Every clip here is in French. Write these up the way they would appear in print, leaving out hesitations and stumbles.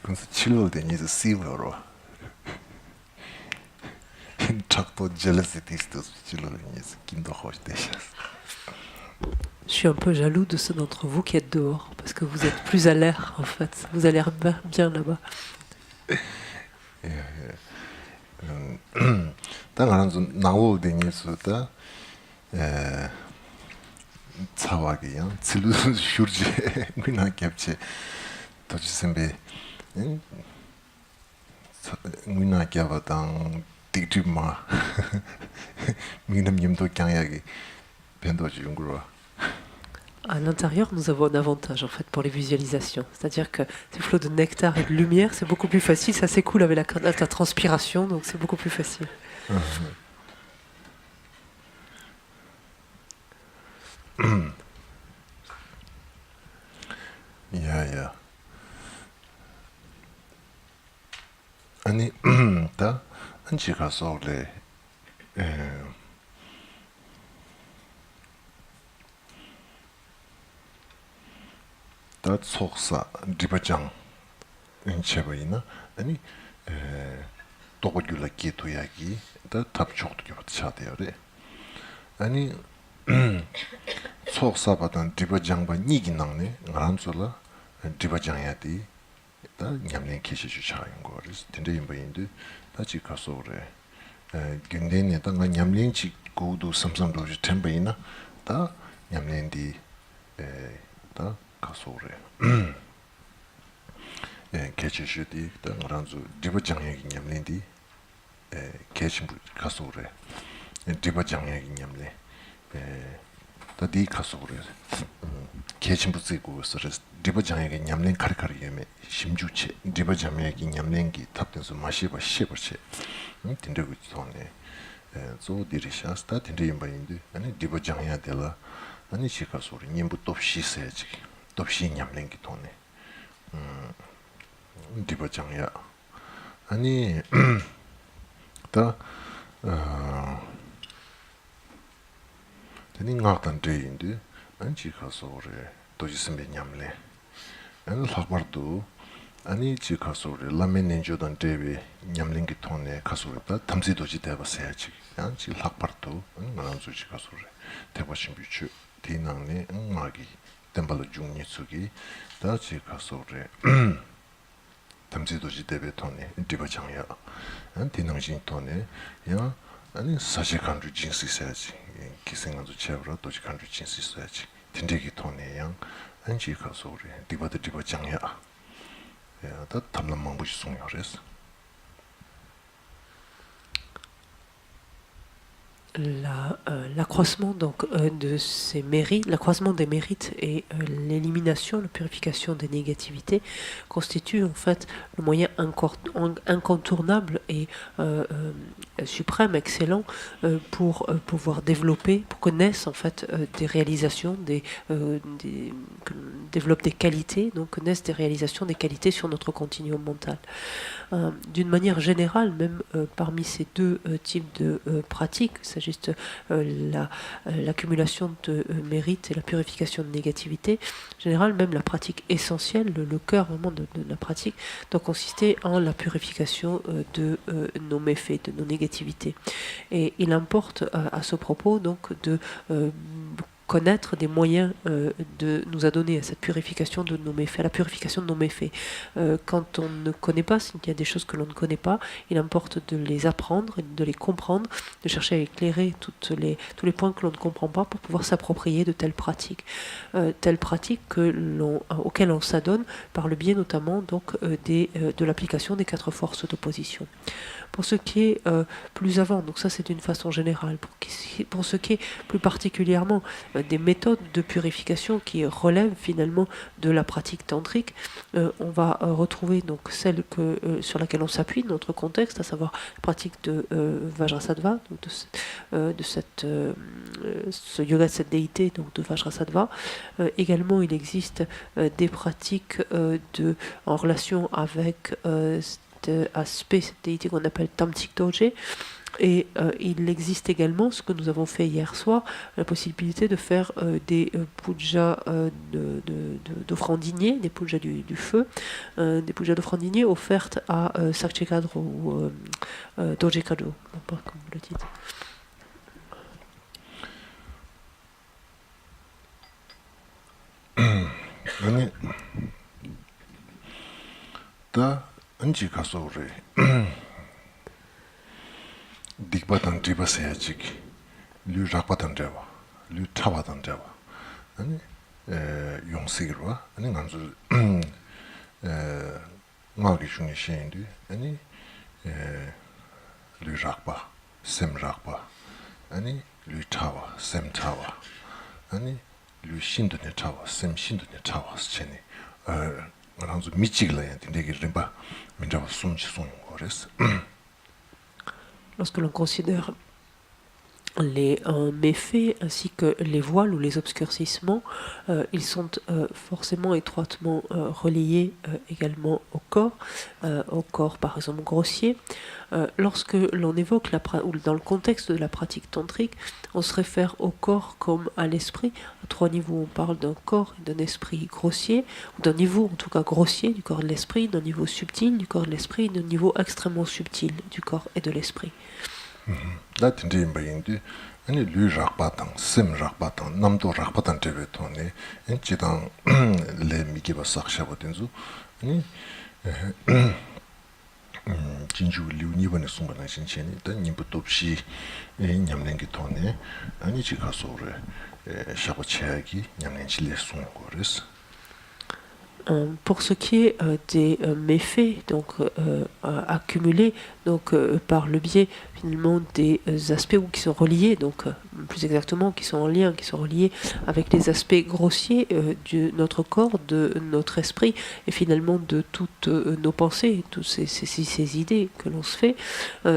그래서 칠로 되니서 씨브로 작도 jealousies 칠로 되니서 김도 호시대셔. Je suis un peu jaloux de ceux d'entre vous qui êtes dehors, parce que vous êtes plus à l'air, en fait. Vous allez bien là-bas. 당하는 좀 나오 되니서다 에 차와기야 칠로 슈르지 그나 겹치 도지선배 그나 겹어당 디디마 민음님도 강하게 변도지 용구로. À l'intérieur, nous avons un avantage en fait pour les visualisations. C'est-à-dire que ces flots de nectar et de lumière, c'est beaucoup plus facile, ça s'écoule avec la transpiration, donc c'est beaucoup plus facile. 야야. 아니 다 한치 가서 원래 다 속사 리버장 인체버이나 아니 도고줄라 기토야기 다 탑쪽도 겨 차대요래 아니 속사바던 리버장바 니기낭네 나란솔라 리버장야디 다 냠내 계시주 차인 거리스 근데 임바인데 다지 가서 그래 근데네 당가 냠랭치 고도 삼삼도 템바이나 다 냠낸디 다 가서 그래 계시주디 다 나란주 리버장야기 냠낸디 계신부 가서 그래 리버장야기 냠내 다디 가서 그래 계신부 쓰고 서스 리버장야기 냠낸 카리카리 예매 심주체 리버장야기 냠낸기 탑된서 마시바 셰버체 딘데고 있었네 저 디리샤스타 딘데 임바인데 아니 리버장야 데라 아니 시가 소리 님부 톱시 세지 톱시 냠낸기 돈네 리버장야 아니 다 되는 거 같은 데인데 아니 시가 소리 도지스메 냠래 아니 학바도 아니 지 가소리 라멘nen조던 데비 냠링기 통네 가소리다 탐지도지 대바세야지 양지 학바도 나는 주지 가소리 대바신 비추 디낭네 마기 템발로 중니수기 다지 가소리 탐지도지 대비 통네 디바장야 안 디낭진 통네 야 아니 사실 간주 진시 써야지 기생한도 채우라 도지 간주 진시 써야지 딘데기 통네 양 안지 가소리 디바장야 다 탐람만 보시 송여래서 L'accroissement donc de ces mérites, l'accroissement des mérites et l'élimination, la purification des négativités constitue en fait le moyen incontournable et suprême, excellent pour pouvoir développer, pour que naissent en fait des réalisations, que développe des qualités, donc que naissent des réalisations, des qualités sur notre continuum mental. D'une manière générale, même parmi ces deux types de pratiques, juste l'accumulation de mérite et la purification de négativité. En général, même la pratique essentielle, le cœur vraiment de la pratique, doit consister en la purification de nos méfaits, de nos négativités. Et il importe à ce propos donc de connaître des moyens de nous adonner à cette purification de nos méfaits, à la purification de nos méfaits. Quand on ne connaît pas, s'il y a des choses que l'on ne connaît pas, il importe de les apprendre, de les comprendre, de chercher à éclairer tous les points que l'on ne comprend pas pour pouvoir s'approprier de telles pratiques auxquelles on s'adonne par le biais notamment donc, de l'application des 4 forces d'opposition. Pour ce qui est plus avant, donc ça c'est d'une façon générale, pour ce qui est plus particulièrement des méthodes de purification qui relèvent finalement de la pratique tantrique, on va retrouver donc celle sur laquelle on s'appuie, notre contexte, à savoir la pratique de Vajrasattva, donc ce yoga de cette déité, donc de Vajrasattva. Également, il existe des pratiques en relation avec cet aspect, cette déité qu'on appelle Tamtik Dorje. Et il existe également, ce que nous avons fait hier soir, la possibilité de faire des pujas d'offrandiniers, des pujas du feu, des pujas d'offrandiniers offertes à Sakchekadro ou Dorjekadro, pas comme vous le dites. 아니 다 안지 가서 그래 딕바단 디바세야지 류 작바단 잡아 류 타바단 잡아 아니 용식으로 아니 간주 마기 중에 시인데 아니 류 작바 셈 작바 아니 류 타와 셈 타와 아니 류 신도네 타와 셈 신도네 타와 스체니 간주 미치글라야 되게 림바 민자와 숨지 송 거랬어 Lorsque l'on considère les méfaits ainsi que les voiles ou les obscurcissements, ils sont forcément étroitement reliés également au corps par exemple grossier. Lorsque l'on évoque ou dans le contexte de la pratique tantrique, on se réfère au corps comme à l'esprit. À 3 niveaux, on parle d'un corps et d'un esprit grossier, ou d'un niveau en tout cas grossier du corps et de l'esprit, d'un niveau subtil du corps et de l'esprit, et d'un niveau extrêmement subtil du corps et de l'esprit. Latin imbayindi ani lu rakpatang sim rakpatang namdo rakpatang tebe tone en chidang le mikiba saksha bodenzu ani 진주 리우니번에 숨바나 신체니 단 님부터 없이 냠랭기 돈에 아니 지가서래 샤고체하기 냠랭실레 숨 거레스. Pour ce qui est des méfaits donc accumulés donc par le biais finalement des aspects qui sont reliés donc plus exactement qui sont en lien qui sont reliés avec les aspects grossiers de notre corps de notre esprit et finalement de toutes nos pensées toutes ces idées que l'on se fait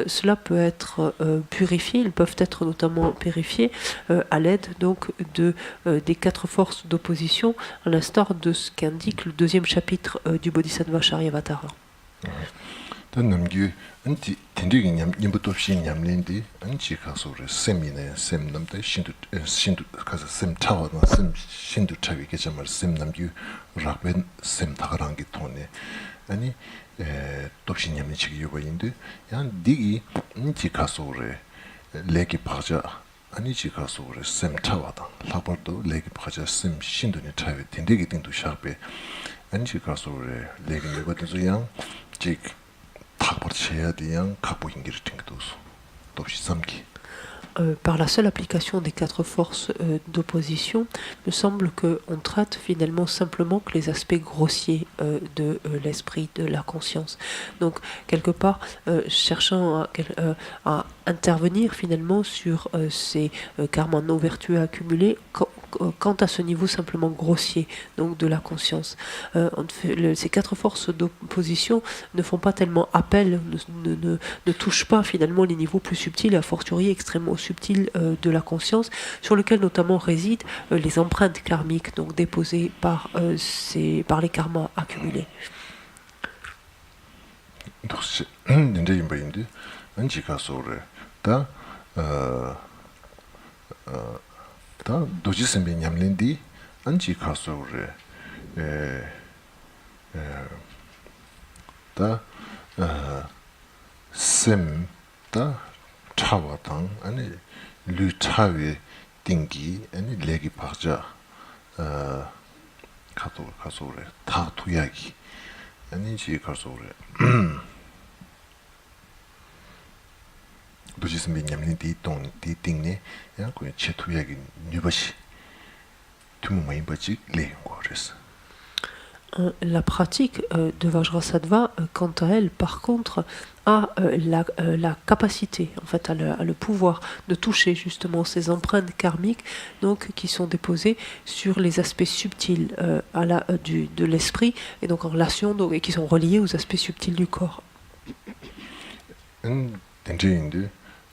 cela peut être purifié ils peuvent être notamment purifiés à l'aide donc de des 4 forces d'opposition à l'instar de ce qu'indique le 2e chapitre du Bodhisattva Charyavatara. 단 남기 안티 텐디기 님부터 없이 냠랭디 안치 가서래 셈이네 셈 남대 신도 가서 셈 타와나 셈 신도 타위게 정말 셈 남기 락벤 셈 타가랑기 돈에 아니 돕시 냠랭치 요바인데 양 디기 안치 가서래 레기 파자 아니 지가서래 셈 타와다 라버도 레기 파자 셈 신도니 타위 텐디기 띵도 샤베 안치 가서래 레기 내거든서 양 직 Par la seule application des 4 forces d'opposition, il me semble qu'on traite finalement simplement que les aspects grossiers de l'esprit, de la conscience. Donc, quelque part, cherchant à intervenir finalement sur ces karmas non vertueux accumulés, quant à ce niveau simplement grossier donc de la conscience. Ces 4 forces d'opposition ne font pas tellement appel, ne touchent pas finalement les niveaux plus subtils et a fortiori extrêmement subtils de la conscience, sur lequel notamment résident les empreintes karmiques donc déposées par les karmas accumulés. 다 도지스미 냠린디 안지 가서래 다 셈다 차와당 아니 류차위 띵기 아니 레기 박자 가서래 다 투야기 아니지 가서래 도지스미 냠린디 동 디띵네 야 그 체투야기 뉴버시 투무마이바지 레고레스. La pratique de Vajrasattva, quant à elle, par contre, a la capacité, en fait, a le pouvoir de toucher justement ces empreintes karmiques, donc qui sont déposées sur les aspects subtils de l'esprit et donc en relation donc, et qui sont reliés aux aspects subtils du corps.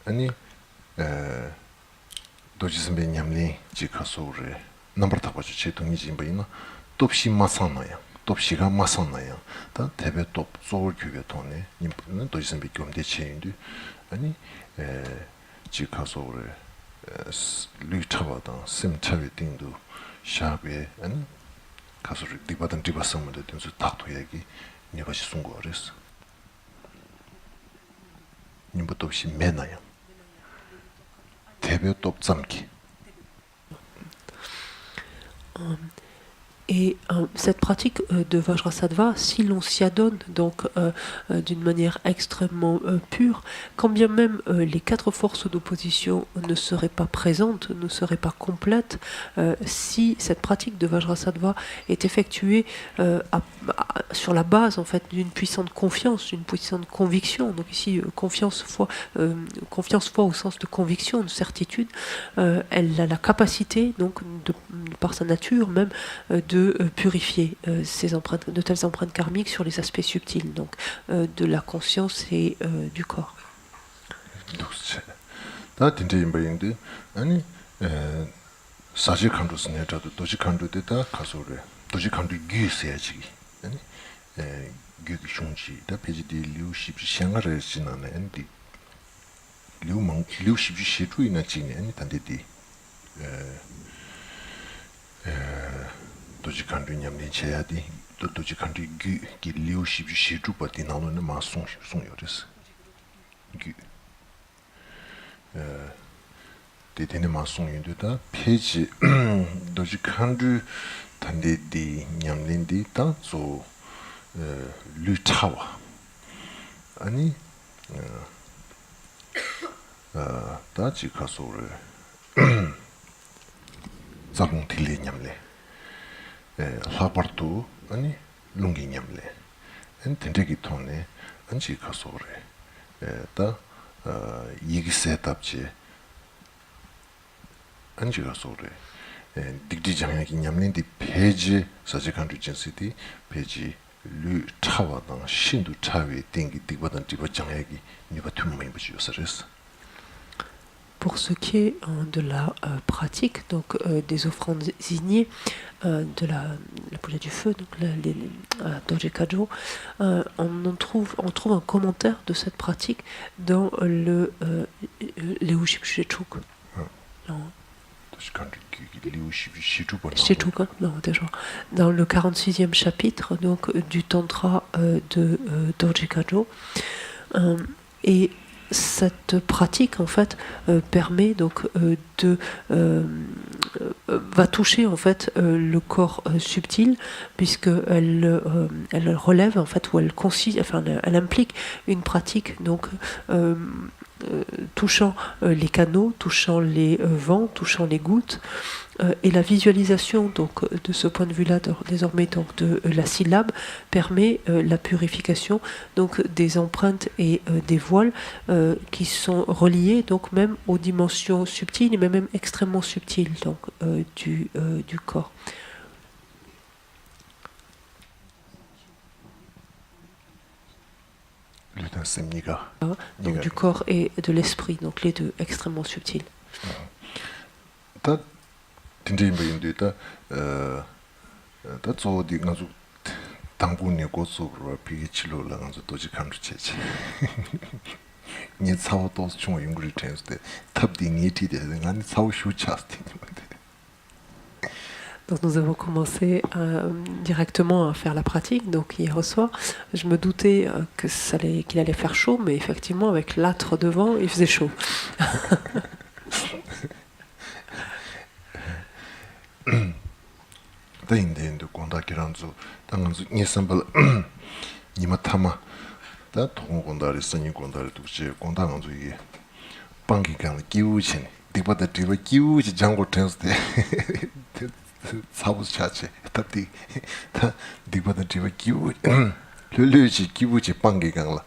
아니 도지스베 냠리 지카소레 넘버 타바지 제동이 짐바이나 돕시 마사나야 또 시간 맞았나요? 다 대배 또 서울 교회 돈에 님은 또 있으면 비교면 대체인데 아니 지가서 우리 류차바다 심차비 띵도 샤베 아니 가서를 디바던 디바성문데 된수 닥도 얘기 니가 시순 거 그랬어. 님부터 없이 매나요. 대배 또 잠기. Et cette pratique de Vajrasattva, si l'on s'y adonne donc d'une manière extrêmement pure, quand bien même les quatre forces d'opposition ne seraient pas présentes, ne seraient pas complètes, si cette pratique de Vajrasattva est effectuée sur la base en fait d'une puissante confiance, d'une puissante conviction, donc ici confiance foi au sens de conviction, de certitude, elle a la capacité donc par sa nature même de purifier ces empreintes, de telles empreintes karmiques sur les aspects subtils, donc de la conscience et du corps. 도지 간du 냠니 쳐야디 도지 간du 기 리오십 시주 버티 나오는 마송 송요레스 기 데데네 마송 인도다 페이지 도지 간두 단데디 냠린디 다조 류차와 아니 다지 가소를 자공 딜리 냠레 라바르투 아니 룽기 냠레 엔텐데기 토네 안지 가소레 다 이기 세탑지 안지 가소레 딕디 장야기 냠린디 페이지 사지칸주 진시티 페이지 류 차와당 신두 차위 땡기 딕바단 디바 장야기 니바 툼메이 부지요서레스. Pour ce qui est de la pratique, donc des offrandes signées, de la poudre du feu, donc Doji Kajo, on trouve un commentaire de cette pratique dans le Leuship Shechuk. Dans le 46e chapitre donc, du Tantra de Doji Kajo. Et cette pratique en fait permet donc va toucher en fait le corps subtil puisque elle relève en fait ou elle implique une pratique donc touchant les canaux, touchant les vents, touchant les gouttes. Et la visualisation donc de ce point de vue-là désormais donc de la syllabe permet la purification donc des empreintes et des voiles qui sont reliés donc même aux dimensions subtiles mais même extrêmement subtiles donc du corps. Donc du corps et de l'esprit, donc les deux extrêmement subtils. Donc nous avons commencé directement à faire la pratique, donc hier soir. Je me doutais qu'il allait faire chaud, mais effectivement avec l'âtre devant, il faisait chaud. 사부스 차체 답디 다 디바다 디바 기우 르르지 기부지 빵게 강라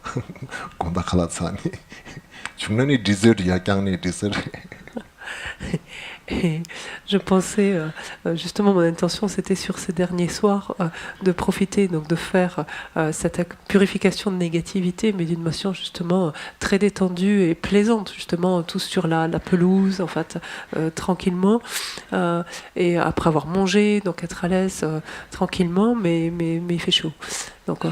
곤다 칼라사니 중년이 디저트 야강니 디저트 Et je pensais, justement, mon intention, c'était sur ces derniers soirs, de profiter, donc de faire cette purification de négativité, mais d'une façon justement très détendue et plaisante, justement, tous sur la pelouse, en fait, tranquillement, et après avoir mangé, donc être à l'aise tranquillement, mais il fait chaud. Donc,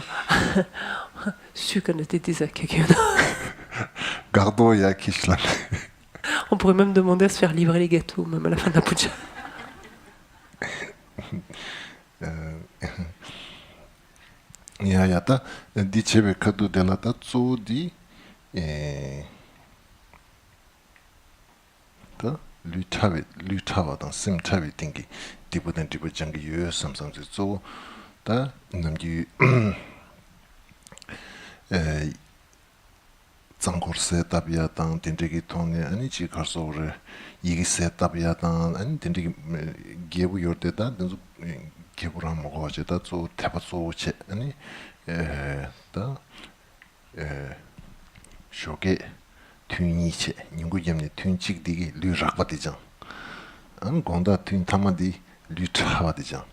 Gardoya kishlan. on pourrait même demander à se faire livrer les gâteaux, même à la fin de la puja. 야야다 디체베 카도 델라다 쪼디 다 류타바던 심타비 띵기 디보던 디보장기 유 삼삼지 쪼다 남기 에 장고르 세탑이야당 딘데기 통네 아니 지가서르 이기 세탑이야당 아니 딘데기 게부 요르데다 든주 게부라 먹어제다 쪼 태바쪼체 아니 에다 쇼게 튠이체 닝구잼네 튠직디기 류락바디장 안 건다 튠 타마디 류트하바디장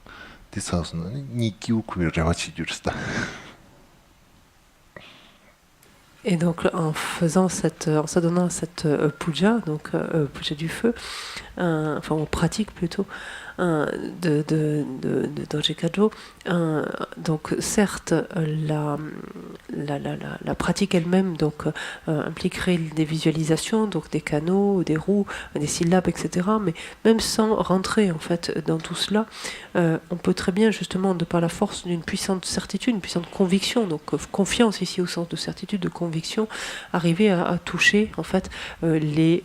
디사우스는 니키우 쿠레바치 주르스다. Et donc en faisant en s'adonnant à cette puja, donc puja du feu, enfin on pratique plutôt de Doji Kajo. Donc certes la pratique elle-même donc impliquerait des visualisations, donc des canaux, des roues, des syllabes, etc. Mais même sans rentrer en fait dans tout cela, on peut très bien justement de par la force d'une puissante certitude, une puissante conviction, donc confiance ici au sens de certitude, de conviction, arriver à toucher en fait les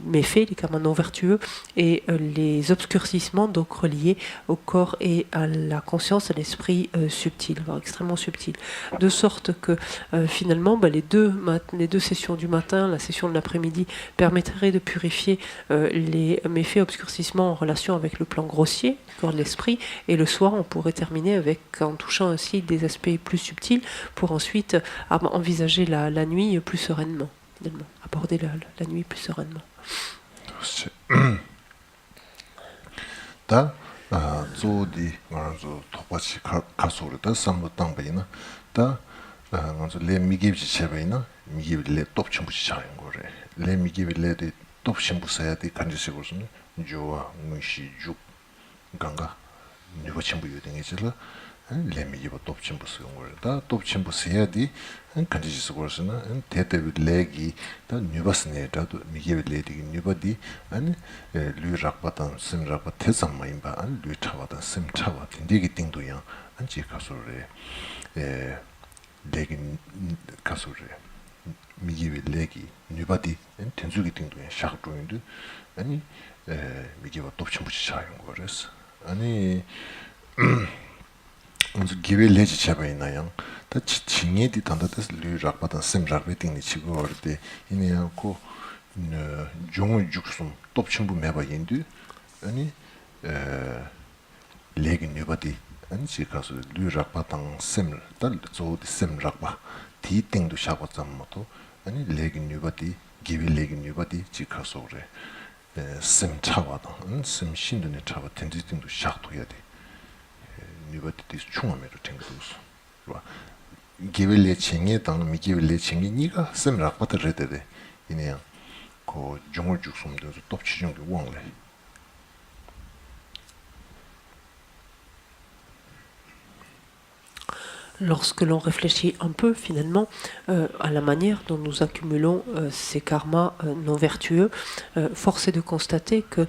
méfaits, les karmas non vertueux et les obscurcissements donc reliés au corps et à la conscience, à l'esprit subtil, voire extrêmement subtil, de sorte que finalement les deux sessions du matin, la session de l'après-midi permettraient de purifier les méfaits, obscurcissements en relation avec le plan grossier du corps de l'esprit, et le soir on pourrait terminer en touchant aussi des aspects plus subtils pour ensuite envisager la nuit plus sereinement, finalement, aborder la nuit plus sereinement. 다 조디 말아서 똑같이 가서르다 삼부당베이나 다 먼저 레 미기브지 제베이나 미기브레 톱침부지 차인 거래 레 미기브레데 톱침부사야데 간지시고선 조와 무시 주 강가 누가 침부 유등이지라 레 미기브 톱침부스 온 거래 다 톱침부사야디 간지시고선 대대비 레기 다 뉴바스네다도 미기브레디 뉴바디 아니 류락바단 심락바 태산마인바 안 류타바단 심타바 딘디기 띵도야 안지 가소레 레기 가소레 미기비 레기 뉴바디 텐주기 띵도야 샤크도인데 아니 미기바 톱침부치 차인 거랬어 아니 먼저 기회 레지 잡아있나요? 다 칭에디 단다데스 류락바단 심락베 띵니 치고 어때 이내하고 종을 죽숨 톱침부 매바 인도 아니 레기 뉴바디 아니 지가서 류락바당 셈을 달 조디 셈락바 디땡도 샤고 잠모도 아니 레기 뉴바디 기비 레기 뉴바디 지가서 그래 셈 차와다 셈 신도네 차와 텐지팅도 샤도야 돼 뉴바디 충함에로 땡도스 와 기빌레 칭에 당 미기빌레 칭이 니가 셈락바다 레데데 이내야 그 종을 죽숨도 톱치중기 원래 Lorsque l'on réfléchit un peu finalement à la manière dont nous accumulons ces karmas non vertueux, force est de constater que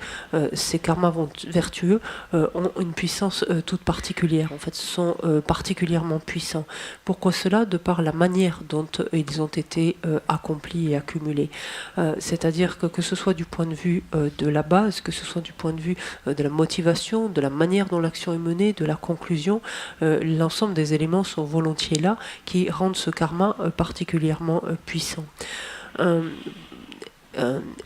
ces karmas vertueux ont une puissance toute particulière, en fait sont particulièrement puissants. Pourquoi cela? De par la manière dont ils ont été accomplis et accumulés. C'est-à-dire que ce soit du point de vue de la base, que ce soit du point de vue de la motivation, de la manière dont l'action est menée, de la conclusion, l'ensemble des éléments sont volontiers là, qui rendent ce karma particulièrement puissant.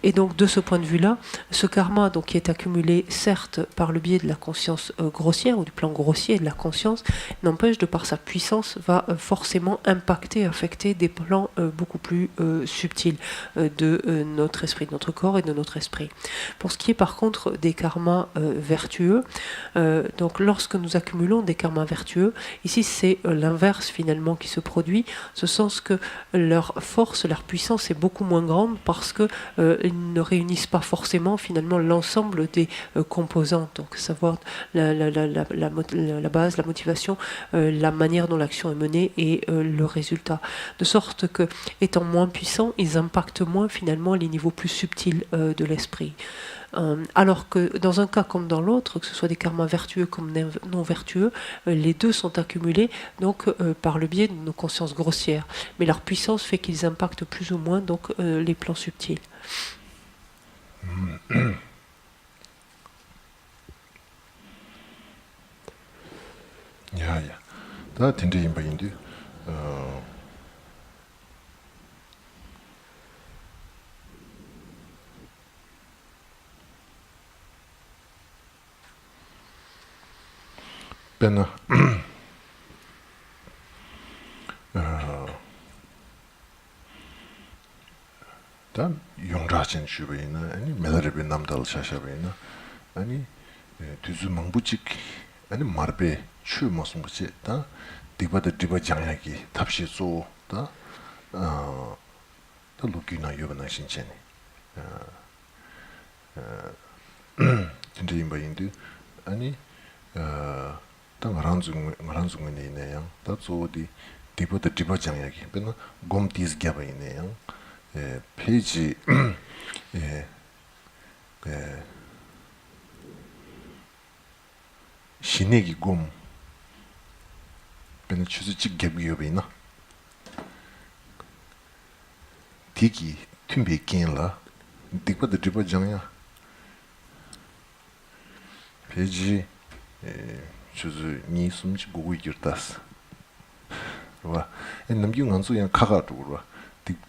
Et donc de ce point de vue-là, ce karma donc, qui est accumulé certes par le biais de la conscience grossière ou du plan grossier de la conscience, n'empêche de par sa puissance va forcément impacter, affecter des plans beaucoup plus subtils de notre esprit, de notre corps et de notre esprit. Pour ce qui est par contre des karmas vertueux, donc lorsque nous accumulons des karmas vertueux, ici c'est l'inverse finalement qui se produit, ce sens que leur force, leur puissance est beaucoup moins grande parce que ils ne réunissent pas forcément finalement l'ensemble des composantes, donc savoir la base, la motivation, la manière dont l'action est menée et le résultat. De sorte que, étant moins puissants, ils impactent moins finalement les niveaux plus subtils de l'esprit. Alors que dans un cas comme dans l'autre, que ce soit des karmas vertueux comme non vertueux, les deux sont accumulés donc par le biais de nos consciences grossières. Mais leur puissance fait qu'ils impactent plus ou moins donc les plans subtils. 야, 다 텐데 임바인데. 배나 다 용라진 주베이나 아니 메다르베 남달 샤샤베이나 아니 두즈 망부직 아니 마르베 추 모습이 다 디바데 디바 장야기 탑시 쏘다 더 루키나 요바나 신체네 진짜 임바인데 아니 땅 란중에 있네요. 다 저디 디바데 디바 장야기 배나 곰티스 갸바 있네요. 페이지 신내기 곰 배는 추수직 갭이어베이나 디기 튠베이켄라 디바데 디바 장야 페이지 추수 니 숨지 고고 있었다스 와 남기운 안소양 카가도로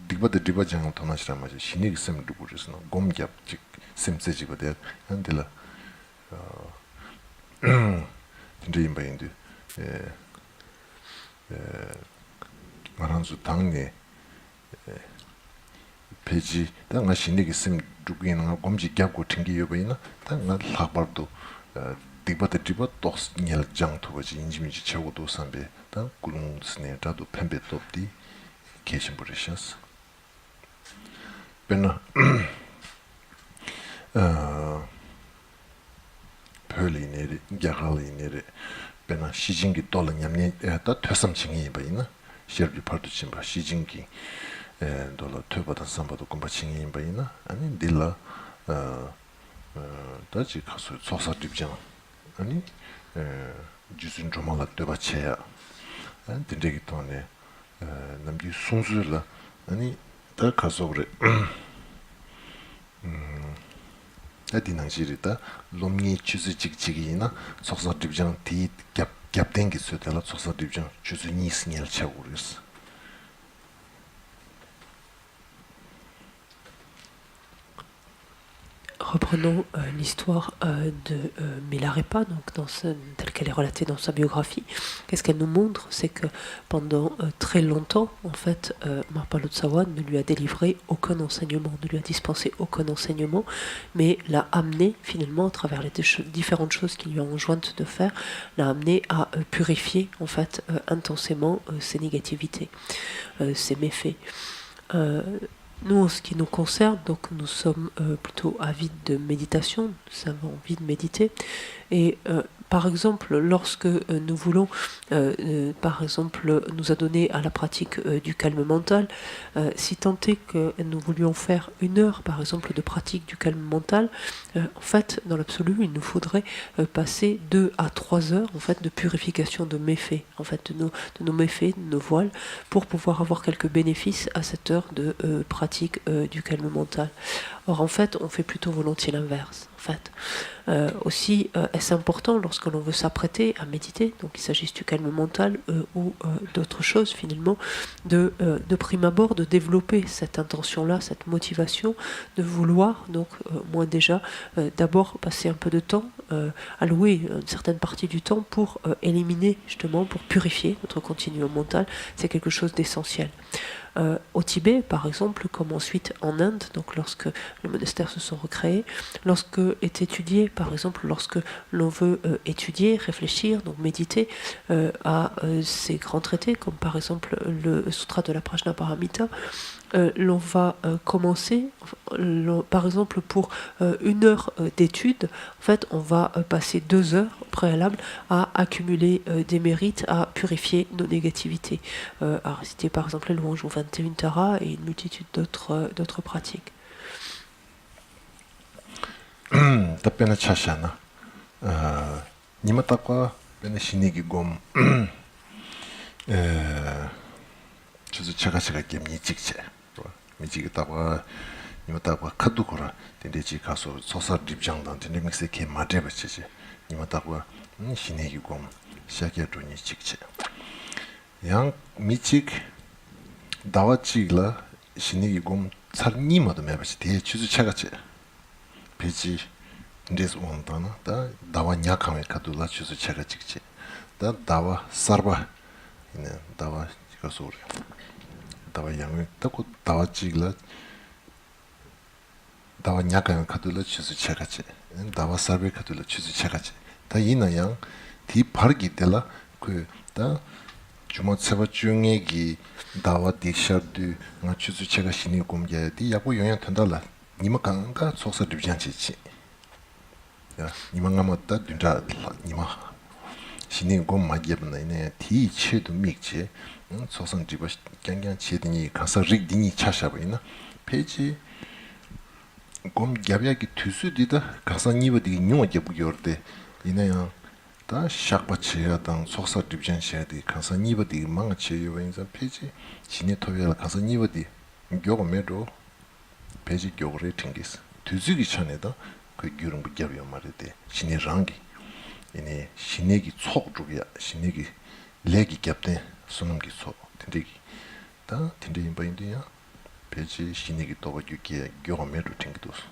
디바데 디바장 도나시라 마지 신이 셈 두고르스나 곰갑 즉 셈세지거든 한들라 진짜 임바인데 말한수 당내 페이지 당가 신이 셈 두고이나 곰지 갑고 튕기여 보이나 당가 학발도 디바데 디바 토스 닐장 토바지 인지미지 최고도 삼베 당 꿀웅스네다도 펜베 톱디 계신 버리셨어. 배나 펄리네리 야갈리네리 배나 시징기 돌량냠니 다 퇴섬칭이 바이나 시르비 파르투친 바 시징기 돌라 퇴바다 삼바도 곰바칭이 바이나 아니 딜라 다지 가서 소사집잖아 아니 주순 좀알아 되바체야 안 된대기 돈에 남기 송수라 아니 다 가서 그래 아디낭시리다 롬니 추스 직직이나 속사집장 디 갭땡기 쇠텔라 속사집장 추스 니스니엘 차고르스 Reprenons l'histoire de Milarepa, donc telle qu'elle est relatée dans sa biographie. Qu'est-ce qu'elle nous montre? C'est que pendant très longtemps, en fait, Marpalotsawan ne lui a délivré aucun enseignement, ne lui a dispensé aucun enseignement, mais l'a amené finalement, à travers les différentes choses qu'il lui a enjointes de faire, l'a amené à purifier en fait intensément ses négativités, ses méfaits. Nous, en ce qui nous concerne, donc nous sommes plutôt avides de méditation, nous avons envie de méditer. Et par exemple, lorsque nous voulons, par exemple, nous adonner à la pratique du calme mental, si tant est que nous voulions faire 1 heure, par exemple, de pratique du calme mental, en fait, dans l'absolu, il nous faudrait passer 2 à 3 heures, en fait, de purification de méfaits, en fait, de nos méfaits, de nos voiles, pour pouvoir avoir quelques bénéfices à cette heure de pratique du calme mental. Or, en fait, on fait plutôt volontiers l'inverse. En fait, Aussi, est-ce important lorsque l'on veut s'apprêter à méditer, donc il s'agisse du calme mental ou d'autres choses finalement, de prime abord de développer cette intention-là, cette motivation, de vouloir donc moi déjà d'abord passer un peu de temps, allouer une certaine partie du temps pour éliminer justement, pour purifier notre continuum mental, c'est quelque chose d'essentiel. Au Tibet, par exemple, comme ensuite en Inde, donc lorsque les monastères se sont recréés, lorsque est étudié, par exemple, lorsque l'on veut étudier, réfléchir, donc méditer à ces grands traités, comme par exemple le Sutra de la Prajnaparamita, l'on va commencer, par exemple pour 1 heure d'étude, en fait on va passer 2 heures au préalable à accumuler des mérites, à purifier nos négativités, à réciter par exemple les louanges aux 21 taras et une multitude d'autres pratiques. 답변을 차시하나 니마타과 변의 신이기 곰 저도 제가 게임이 직체 미지겠다고 니마타과 카두코라 근데지 가서 소사 입장단 근데 믹스에 게 맞대버치지 니마타과 신이기 곰 시작해도니 직체 양 미직 다와치라 신이기 곰 살니마도 매버치 대 주주 차가지 배지 인데스 온다나 다 다와 냐카메 카둘라 주스 차가 찍지 다 다와 사르바 이네 다와 이거 소리 다와 양을 딱고 다와 찍라 다와 냐카메 카둘라 주스 차가지 다와 사르베 카둘라 주스 차가지 다 이나양 디 파르기 때라 그다 주마 세바 중에기 다와 디샤드 나 주스 차가 신이 공개디 야고 영향 된다라 니마 강가 속사 디비장치치 야 니마가 맞다 든다 니마 신이 곰 마기브나 이네 티 체도 믹지 소선 디바 갱갱 체드니 가서 릭디니 차샤바이나 페이지 곰 갸비야기 투수디다 가서 니버디 뇽게 부겨르데 이네야 다 샥바치야당 속사 디비장치야디 가서 니버디 망치요 인자 페이지 신이 토비라 가서 니버디 교고메도 페이지 교고레 팅기스 두즈기 전에도 그 규름 비교비어 말이데 신의 랑기 이네 신내기 촉족이야 신내기 레기 겹대 수능기 속 된대기 다 된대 인바인데야 페이지 신내기 또가 규기에 교감에도 팅기도스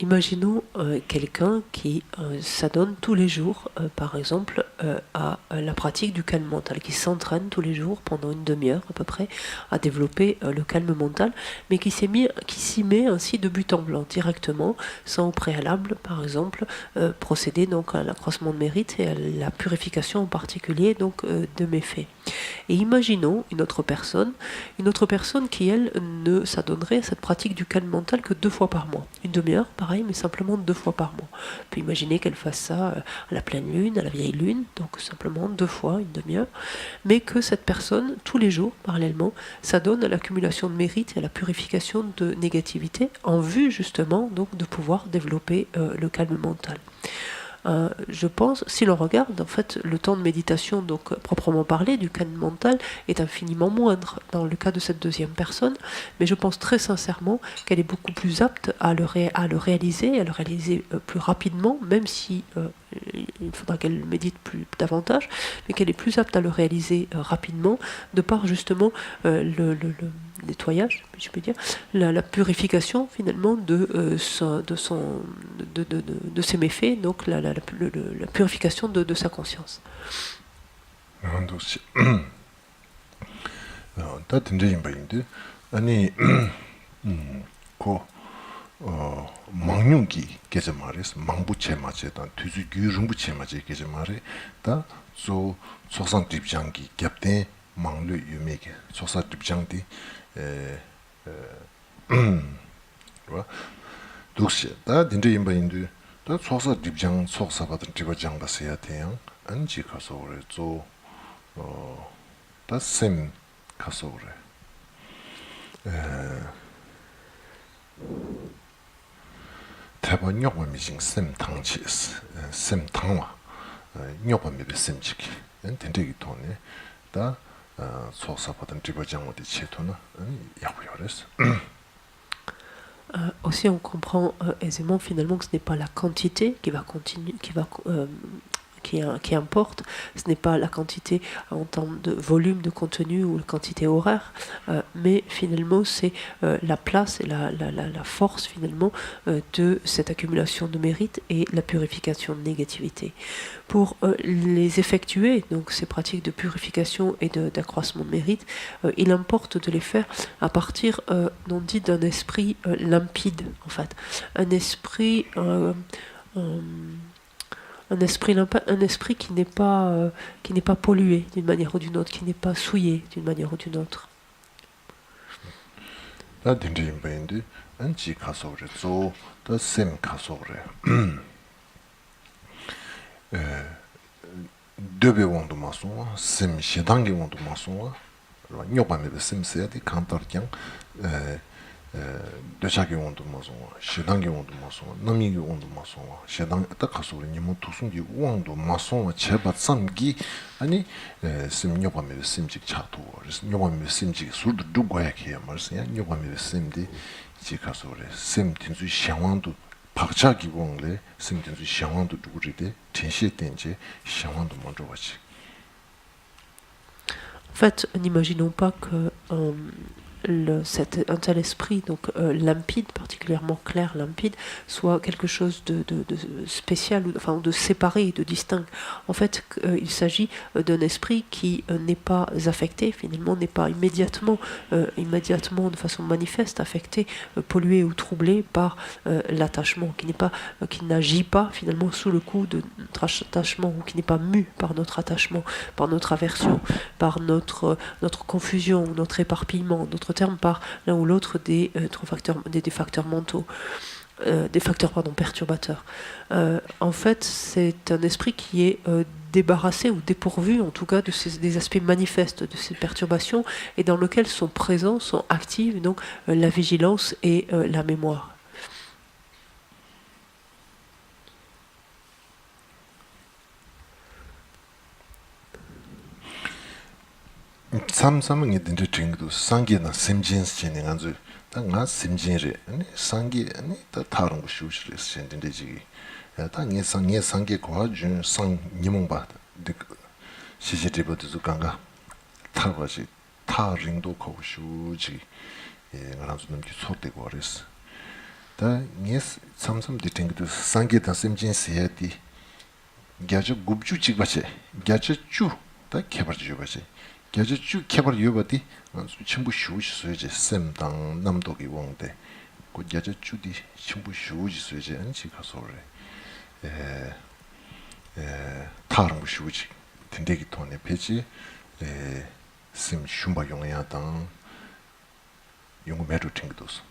Imaginons quelqu'un qui s'adonne tous les jours, par exemple, à la pratique du calme mental, qui s'entraîne tous les jours pendant une demi-heure à peu près à développer le calme mental, mais qui s'y met ainsi de but en blanc directement, sans au préalable, par exemple, procéder donc à l'accroissement de mérite et à la purification en particulier donc de méfaits. Et imaginons une autre personne qui elle ne s'adonnerait à cette pratique du calme mental que 2 fois par mois, une demi-heure pareil, mais simplement 2 fois par mois. On peut imaginer qu'elle fasse ça à la pleine lune, à la vieille lune, donc simplement 2 fois, une demi-heure, mais que cette personne, tous les jours, parallèlement, s'adonne à l'accumulation de mérite et à la purification de négativité, en vue justement donc de pouvoir développer le calme mental. Je pense, si l'on regarde, en fait, le temps de méditation, donc proprement parlé, du calme mental, est infiniment moindre dans le cas de cette deuxième personne, mais je pense très sincèrement qu'elle est beaucoup plus apte à le réaliser plus rapidement, même si il faudra qu'elle médite davantage, mais qu'elle est plus apte à le réaliser rapidement, de par justement le nettoyage, je peux dire, la purification finalement de ses méfaits, donc la purification de sa conscience. 망룡기 계제 말이스 망부체 맞에다 투주 규rum부체 맞에 계제 말에 다소 소상 딥장기 겹대 망류 유메게 소사 딥장디 와 독시 다 딘데 임바인데 다 소사 딥장 소사 받은 딥장 봤어야 돼요 안지 가서 그래 다셈 가서 그래 대번 욕을 미징 셈 당치스 셈 당화 욕을 미비 셈치기 된대기 돈에 다 소사 받은 디버장 어디 체토나 야구요레스 Aussi, on comprend aisément finalement que ce n'est pas la quantité qui importe, ce n'est pas la quantité en termes de volume de contenu ou la quantité horaire, mais finalement c'est la place et la force finalement de cette accumulation de mérite et la purification de négativité. Pour les effectuer, donc ces pratiques de purification et d'accroissement de mérite, il importe de les faire à partir, on dit, d'un esprit limpide, en fait. Un esprit... un esprit limpide, un esprit qui n'est pas pollué d'une manière ou d'une autre, qui n'est pas souillé d'une manière ou d'une autre. 다 딘딘 바인데 안지 가서래 저더셈 가서래 에 deux 원도 마소 셈 시단계 원도 마소 녀밤에 셈세야디 칸터짱 에 대차게 원도 마소 시단계 원도 마소 남이게 원도 마소 시단 딱 가서 니모 투순기 원도 마소 제바 삼기 아니 셈 녀밤에 셈직 차도 그래서 녀밤에 셈직 술도 두고야 해야 말이야 녀밤에 셈디 지 가서 그래 셈 tin수 샹왕도 박자 기본래 셈 tin수 샹왕도 두고리데 텐시에 된지 샹왕도 먼저 왔지. En fait, n'imaginons pas que un tel esprit, donc limpide, particulièrement clair, limpide, soit quelque chose de spécial, enfin de séparé, de distinct. En fait, il s'agit d'un esprit qui n'est pas affecté, finalement, n'est pas immédiatement, de façon manifeste, affecté, pollué ou troublé par l'attachement, qui n'agit pas finalement sous le coup de notre attachement, ou qui n'est pas mu par notre attachement, par notre aversion, par notre confusion, notre éparpillement, d'autres termes, par l'un ou l'autre des facteurs mentaux, des facteurs perturbateurs. En fait, c'est un esprit qui est débarrassé ou dépourvu, en tout cas, des aspects manifestes de ces perturbations, et dans lequel sont présents, sont actives donc la vigilance et la mémoire. 삼삼은 이든지 딩도 상계나 심진스 진행 안주 당나 심진리 아니 상계 아니 다 다른 거 쉬우시를 신든지 당에 상계 과준 상 니몽바 시시티버도 간가 타바지 타링도 거우슈지 예 나라도 넘기 소되고 그랬어 다 니스 삼삼 디팅도 상계다 심진스야디 가저 굽주 찍바체 가저 쭈다 개버지 바체 겨저 쭉 개발 유버디 전부 쉬우시 소이제 셈당 남독이 원데 그 겨저 쭉디 전부 쉬우시 소이제 안지 가서래 타르무 쉬우지 된대기 돈에 배지 셈 shum바 용야당 용어 메루팅도스.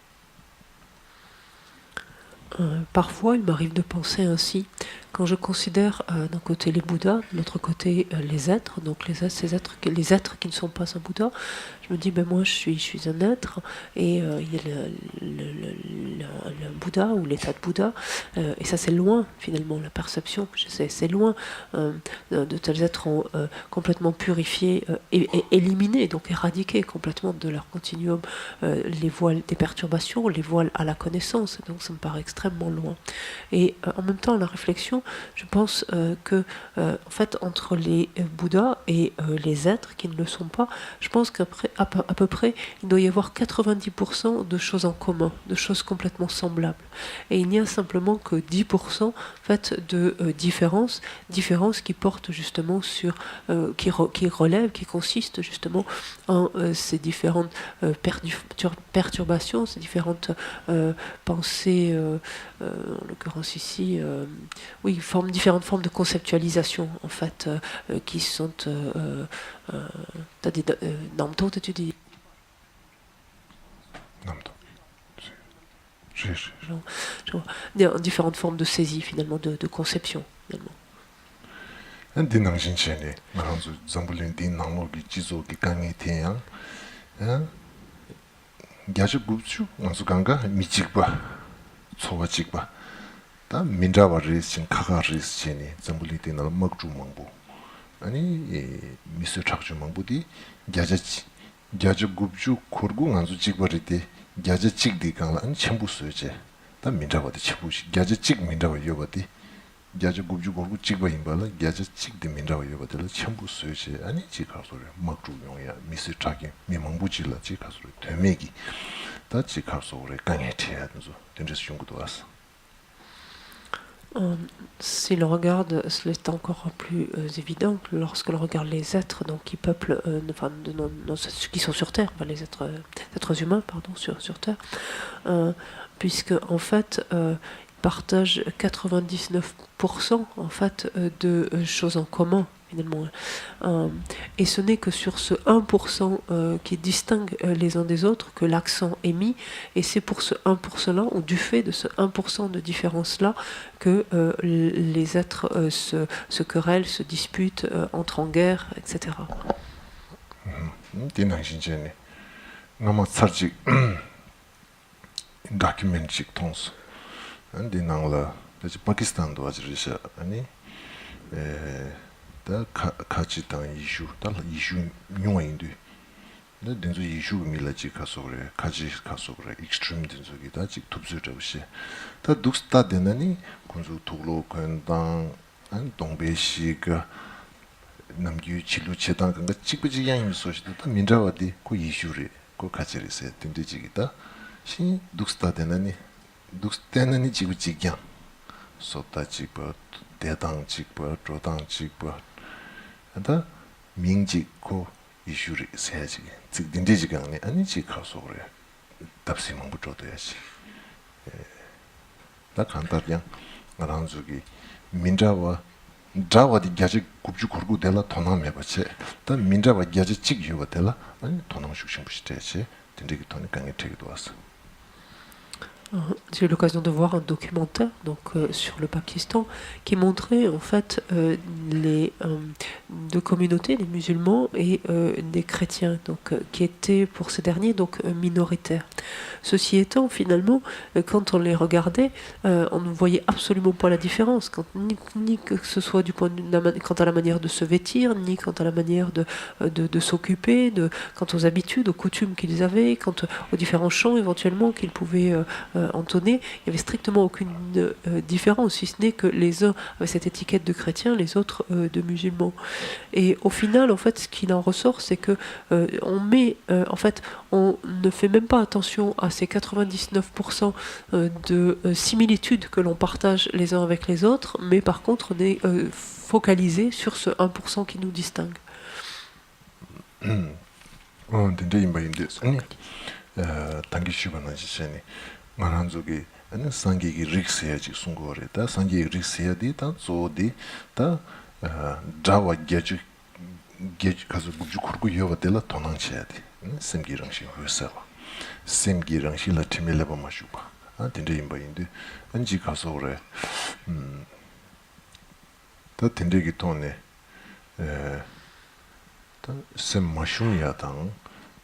Parfois, il m'arrive de penser ainsi quand je considère d'un côté les Bouddhas, de l'autre côté les êtres, donc les êtres qui ne sont pas un Bouddha. Je me dis, ben moi je suis un être, et il y a le Bouddha ou l'état de Bouddha, et ça c'est loin finalement, la perception, c'est loin. De tels êtres ont complètement purifié et éliminé, donc éradiqué complètement de leur continuum les voiles des perturbations, les voiles à la connaissance, donc ça me paraît extrêmement loin. Et en même temps, la réflexion, je pense que en fait, entre les Bouddhas et les êtres qui ne le sont pas, je pense qu'après à peu près, il doit y avoir 90% de choses en commun, de choses complètement semblables. Et il n'y a simplement que 10% en fait, de différences qui portent justement sur, qui relèvent, qui consistent justement en ces différentes perturbations, ces différentes pensées, en l'occurrence ici, oui, différentes formes de conceptualisation en fait, qui sont t'as des Namto, tu dis 남도. différentes formes de saisie finalement, de conception finalement. 딘낭신체네 나한주 zambulen 딘낭로기 지조기 강이 태양 야주 굽추 원수강가 미직바 소와직바 다 민자바리신 카가리스체니 zambulen 딘낭 먹주망보 아니 미스 착주망보디 야자치 야주 굽추 코르고 안주 직바리데 gyaja chikdi kaangla an chenpu suyoche ta mindrabadi chenpu shi gyaja chik mindraba yobadi gyaja gubju gorgu chikba inbala gyaja chikdi mindraba yobadi la chenpu suyoche ani chi kaasore makru yongya misi chaki mi mangbuchi la chi kaasore tuemegi ta chi kaasore kange tiya nzo tenres yungudu asa. Si l'on regarde, cela est encore plus évident lorsque l'on regarde les êtres donc, qui peuplent, qui sont sur Terre, enfin, les êtres humains pardon, sur Terre, puisque en fait, ils partagent 99% en fait, de choses en commun finalement. Et ce n'est que sur ce 1% qui distingue les uns des autres que l'accent est mis, et c'est pour ce 1%-là, ou du fait de ce 1% de différence-là, que les êtres se querellent, se disputent, entrent en guerre, etc. Pakistan 다 같이 당 이슈 달 이슈 뉴인도 네 된저 이슈 밀라지 가서래 같이 가서래 익스트림 된저기다 직 톱스럽시 다 독스타 되나니 군주 도로 건당 안 동배시가 남규 치료 체당 그거 찍부지 양이 소시도 다 민자와디 그 이슈리 그 가지리세 된지기다 신 독스타 되나니 독스테나니 지구지경 소타 찍버 대당 찍버 조당 찍버 다 민지고 이슈리 세야지 즉 딘디지강네 아니지 가서 그래 답심은 붙어야지 다 간단냥 나란주기 민자와 자와디 가지 굽주 고르고 될라 토나메 버체 다 민자와 가지 찍이요 될라 아니 토나면 숙심 부시대지 딘디기 토니 강에 되기도 왔어. J'ai eu l'occasion de voir un documentaire donc, sur le Pakistan qui montrait en fait les deux communautés, les musulmans et des chrétiens, donc, qui étaient pour ces derniers donc, minoritaires. Ceci étant, finalement, quand on les regardait, on ne voyait absolument pas la différence, ni que ce soit du point de vue quant à la manière de se vêtir, ni quant à la manière de s'occuper, quant aux habitudes, aux coutumes qu'ils avaient, quant aux différents chants éventuellement qu'ils pouvaient entonner. Il n'y avait strictement aucune différence, si ce n'est que les uns avaient cette étiquette de chrétien, les autres de musulmans. Et au final, en fait, ce qu'il en ressort, c'est que on ne fait même pas attention à ces 99% de similitudes que l'on partage les uns avec les autres, mais par contre, on est focalisé sur ce 1% qui nous distingue. 만한족이 아니 상기기 릭스야지 송고래다 상기기 릭스야디 다 조디 다 자와 게지 가서 부주 kurgu yovatela tonanchiadi semgiranshi husawa semgiranshi la timeleba mashuba tende imba indi anji 가서 그래 다 텐데기 돈에 다 셈마슌야당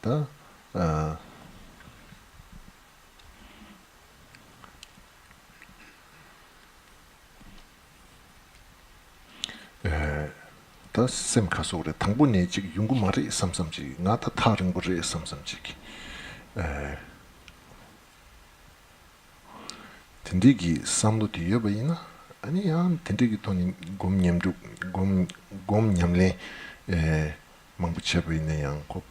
다 다 셈카소레 당분에 지금 연구말이 삼삼지 나타 타른 거래 삼삼지 텐데기 삼도 뒤여봐이나 아니야 텐데기 돈이 곰냠도 곰냠래 망부쳐버 있는 양고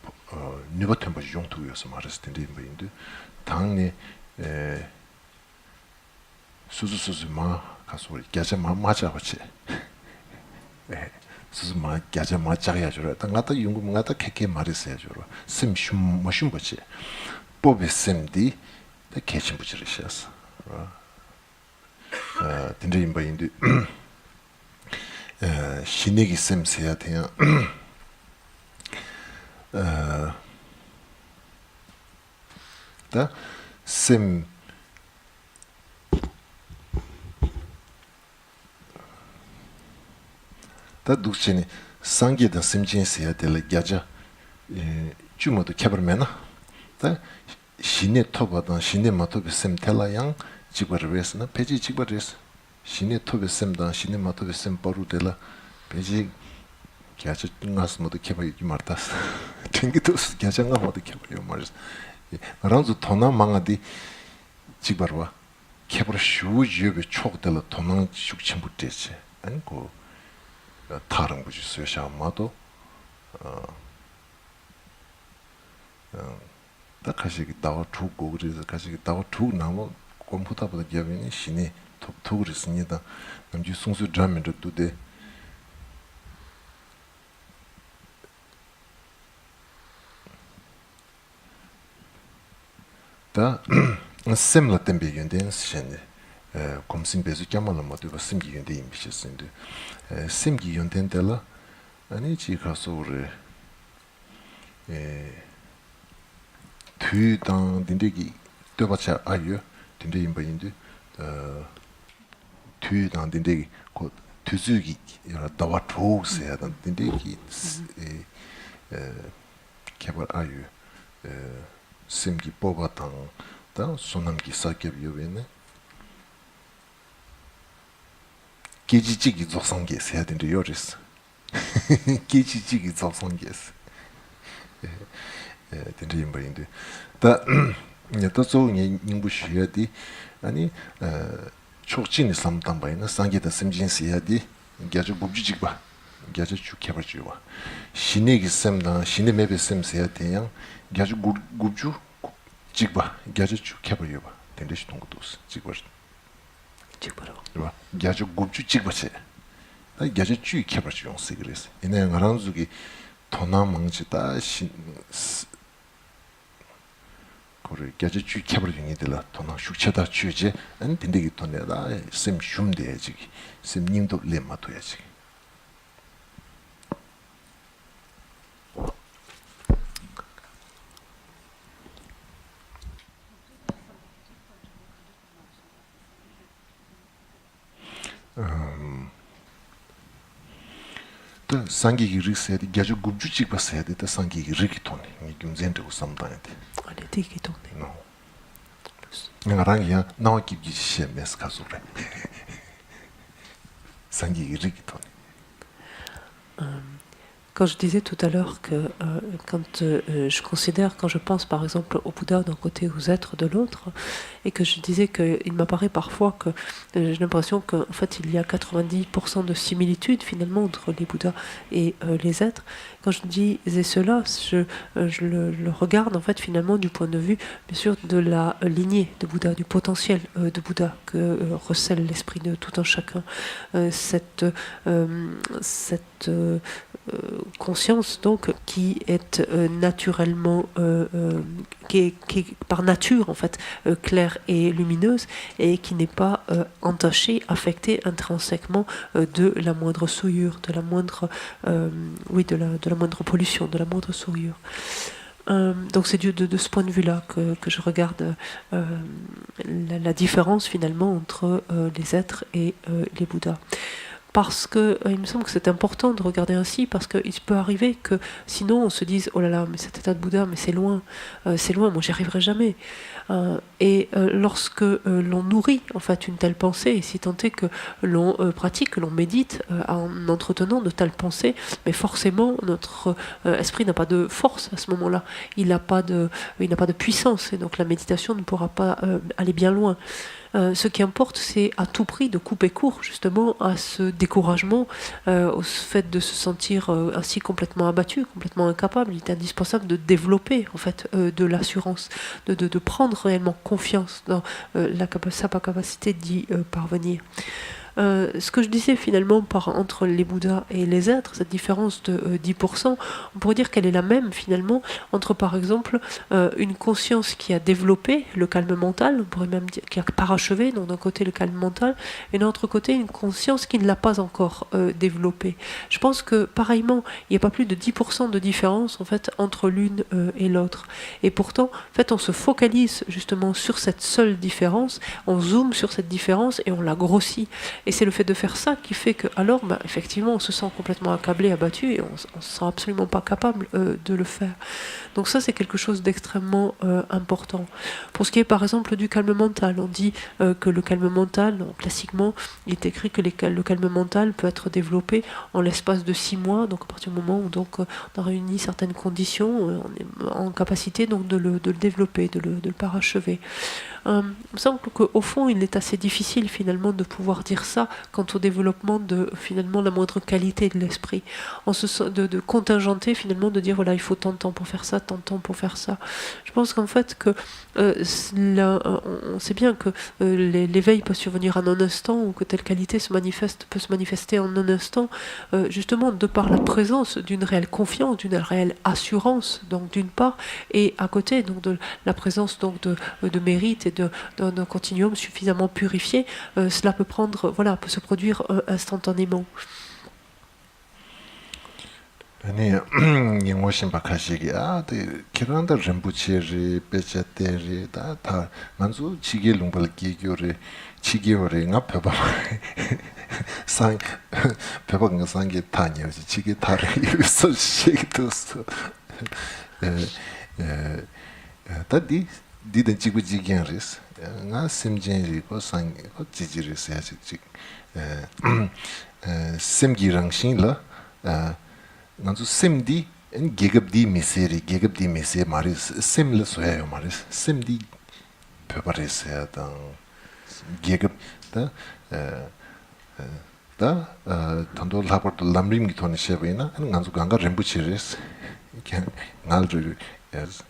누버튼 버 용투여서 말했을 텐데 뭐인데 당내 수수수수마 가서 겨자 맞아 버치 수수마 겨자 맞자야 줘라 당나타 연구 뭔가다 캐캐 말했어야 줘라 심심 머신 버치 뽑이 셈디 다 캐친 부지르셨어 근데 임바인데 신내기 셈세야 돼요 다 셈 다 두치니 상계다 셈진세야 될 겨자 주모도 캐버면아 다 신내 토바던 신내 마토비 셈 텔라양 지버르베스나 페이지 지버르스 신내 토비 셈다 신내 마토비 셈 버루델라 페이지 겨자 뚱가스 모두 캐버 이 말다스 땡기도스 겨자가 모두 캐버 요 말스 ranzu tona mangadi chigbarwa kebra shu yebe chokdela tona shukchimbu teche 아니 그 다른 거지 수요시 아마도 다 가시기 나와 두고 그래서 가시기 나와 두 나무 컴퓨터보다 기업이니 신이 톱 그랬습니다. 남주 송수 드라면도 두대 다 similar tembegenden şimdi komsin bezu kemal modu simgi yönde imbişesinde simgi yönden de la ani chikasore tü dan dindegi döbacha ayo dinde imbayinde tü dan dindegi ko tüzügi ya dawa toğse ya dindegi kebar ayo simgi bobatan da sonamgi sakebyo beni Gecicigi zoksanges ya dinde yoris. Gecicigi zoksanges. Dinde imbayinde. Da ya da so ningbu shiyadi ani chokchini samdan bayna sange da simjin siyadi gaja gubjicig ba. Gaja chu kebarji ba. Shine gisem shine mebe sem siyadi yang gaja gubju jigba. Gaja chu kebaryo ba. Dinde shtongu dos jigba. Gaja gubju chigbache. Gaja chu kebachi yon sigres. Ine ngaranzugi tona mangchi da kore gaja chu kebachi yon idila tona shukchada chuje an dindegi tone da sim shumde yajigi. Sim nimdo lemma to yajigi. 또 상기기 리스에디 가지고 굽주직 봤어야 돼. 또 상기기 리기톤이 이금 젠데 우삼다인데. 아니 되게 좋네. 내가 랑이야 나와 기기 시에메스 가소래. 상기기 리기톤이. Quand je disais tout à l'heure que je considère, quand je pense par exemple au Bouddha d'un côté, aux êtres de l'autre, et que je disais qu'il m'apparaît parfois que j'ai l'impression qu'en fait il y a 90% de similitude finalement entre les Bouddhas et les êtres, quand je disais cela, je le regarde en fait finalement du point de vue bien sûr de la lignée de Bouddha, du potentiel de Bouddha que recèle l'esprit de tout un chacun, cette conscience donc qui est naturellement qui est par nature en fait claire et lumineuse et qui n'est pas entachée, affectée intrinsèquement de la moindre souillure, de la moindre de la moindre pollution, de la moindre souillure. Donc c'est de ce point de vue-là que je regarde la différence finalement entre les êtres et les Bouddhas. Parce que il me semble que c'est important de regarder ainsi, parce qu'il peut arriver que sinon on se dise oh là là, mais cet état de Bouddha, mais c'est loin, moi j'y arriverai jamais. Lorsque l'on nourrit en fait une telle pensée, et si tant est que l'on pratique, que l'on médite en entretenant de telles pensées, mais forcément notre esprit n'a pas de force à ce moment-là, il n'a pas de puissance, et donc la méditation ne pourra pas aller bien loin. Ce qui importe, c'est à tout prix de couper court justement à ce découragement, au fait de se sentir ainsi complètement abattu, complètement incapable. Il est indispensable de développer en fait de l'assurance, de prendre réellement confiance dans sa capacité d'y parvenir. Ce que je disais finalement entre les Bouddhas et les êtres, cette différence de 10%, on pourrait dire qu'elle est la même finalement entre par exemple une conscience qui a développé le calme mental, on pourrait même dire qui a parachevé, donc d'un côté le calme mental, et d'un autre côté une conscience qui ne l'a pas encore développé. Je pense que pareillement, il n'y a pas plus de 10% de différence en fait entre l'une et l'autre. Et pourtant, en fait, on se focalise justement sur cette seule différence, on zoome sur cette différence et on la grossit. Et c'est le fait de faire ça qui fait que, alors, ben, effectivement, on se sent complètement accablé, abattu, et on ne se sent absolument pas capable de le faire. Donc ça, c'est quelque chose d'extrêmement important. Pour ce qui est, par exemple, du calme mental, on dit que le calme mental, donc, classiquement, il est écrit que le calme mental peut être développé en l'espace de 6 mois, donc à partir du moment où donc, on a réuni certaines conditions, on est en capacité donc, de le développer, de le parachever. Il me semble qu'au fond, il est assez difficile finalement de pouvoir dire ça quant au développement de finalement la moindre qualité de l'esprit, de contingenter finalement, de dire voilà, il faut tant de temps pour faire ça, tant de temps pour faire ça. Je pense qu'en fait que on sait bien que l'éveil peut survenir en un instant ou que telle qualité peut se manifester en un instant, justement de par la présence d'une réelle confiance, d'une réelle assurance, donc d'une part, et à côté donc de la présence donc de mérite et d'un continuum suffisamment purifié, cela peut peut se produire instantanément. 아니 영어신 바카시기 키란다 렘부체리 베차테리 다다 만주 지게 롱발 기교리 지게오리 nga peba sang peba nga sangi tanya 지게 다리 유서 시기도서 다디 디든 지구 지겐리스 nga 심진리 고 상기 고 지지리스 야지 심기랑 신라 nanzu semdi en gegabdi meseri maris semle soya maris semdi pepares ya da gegab da tando laport lamrim gi toni shebina en nanzu ganga rembucheres kyan ngalru as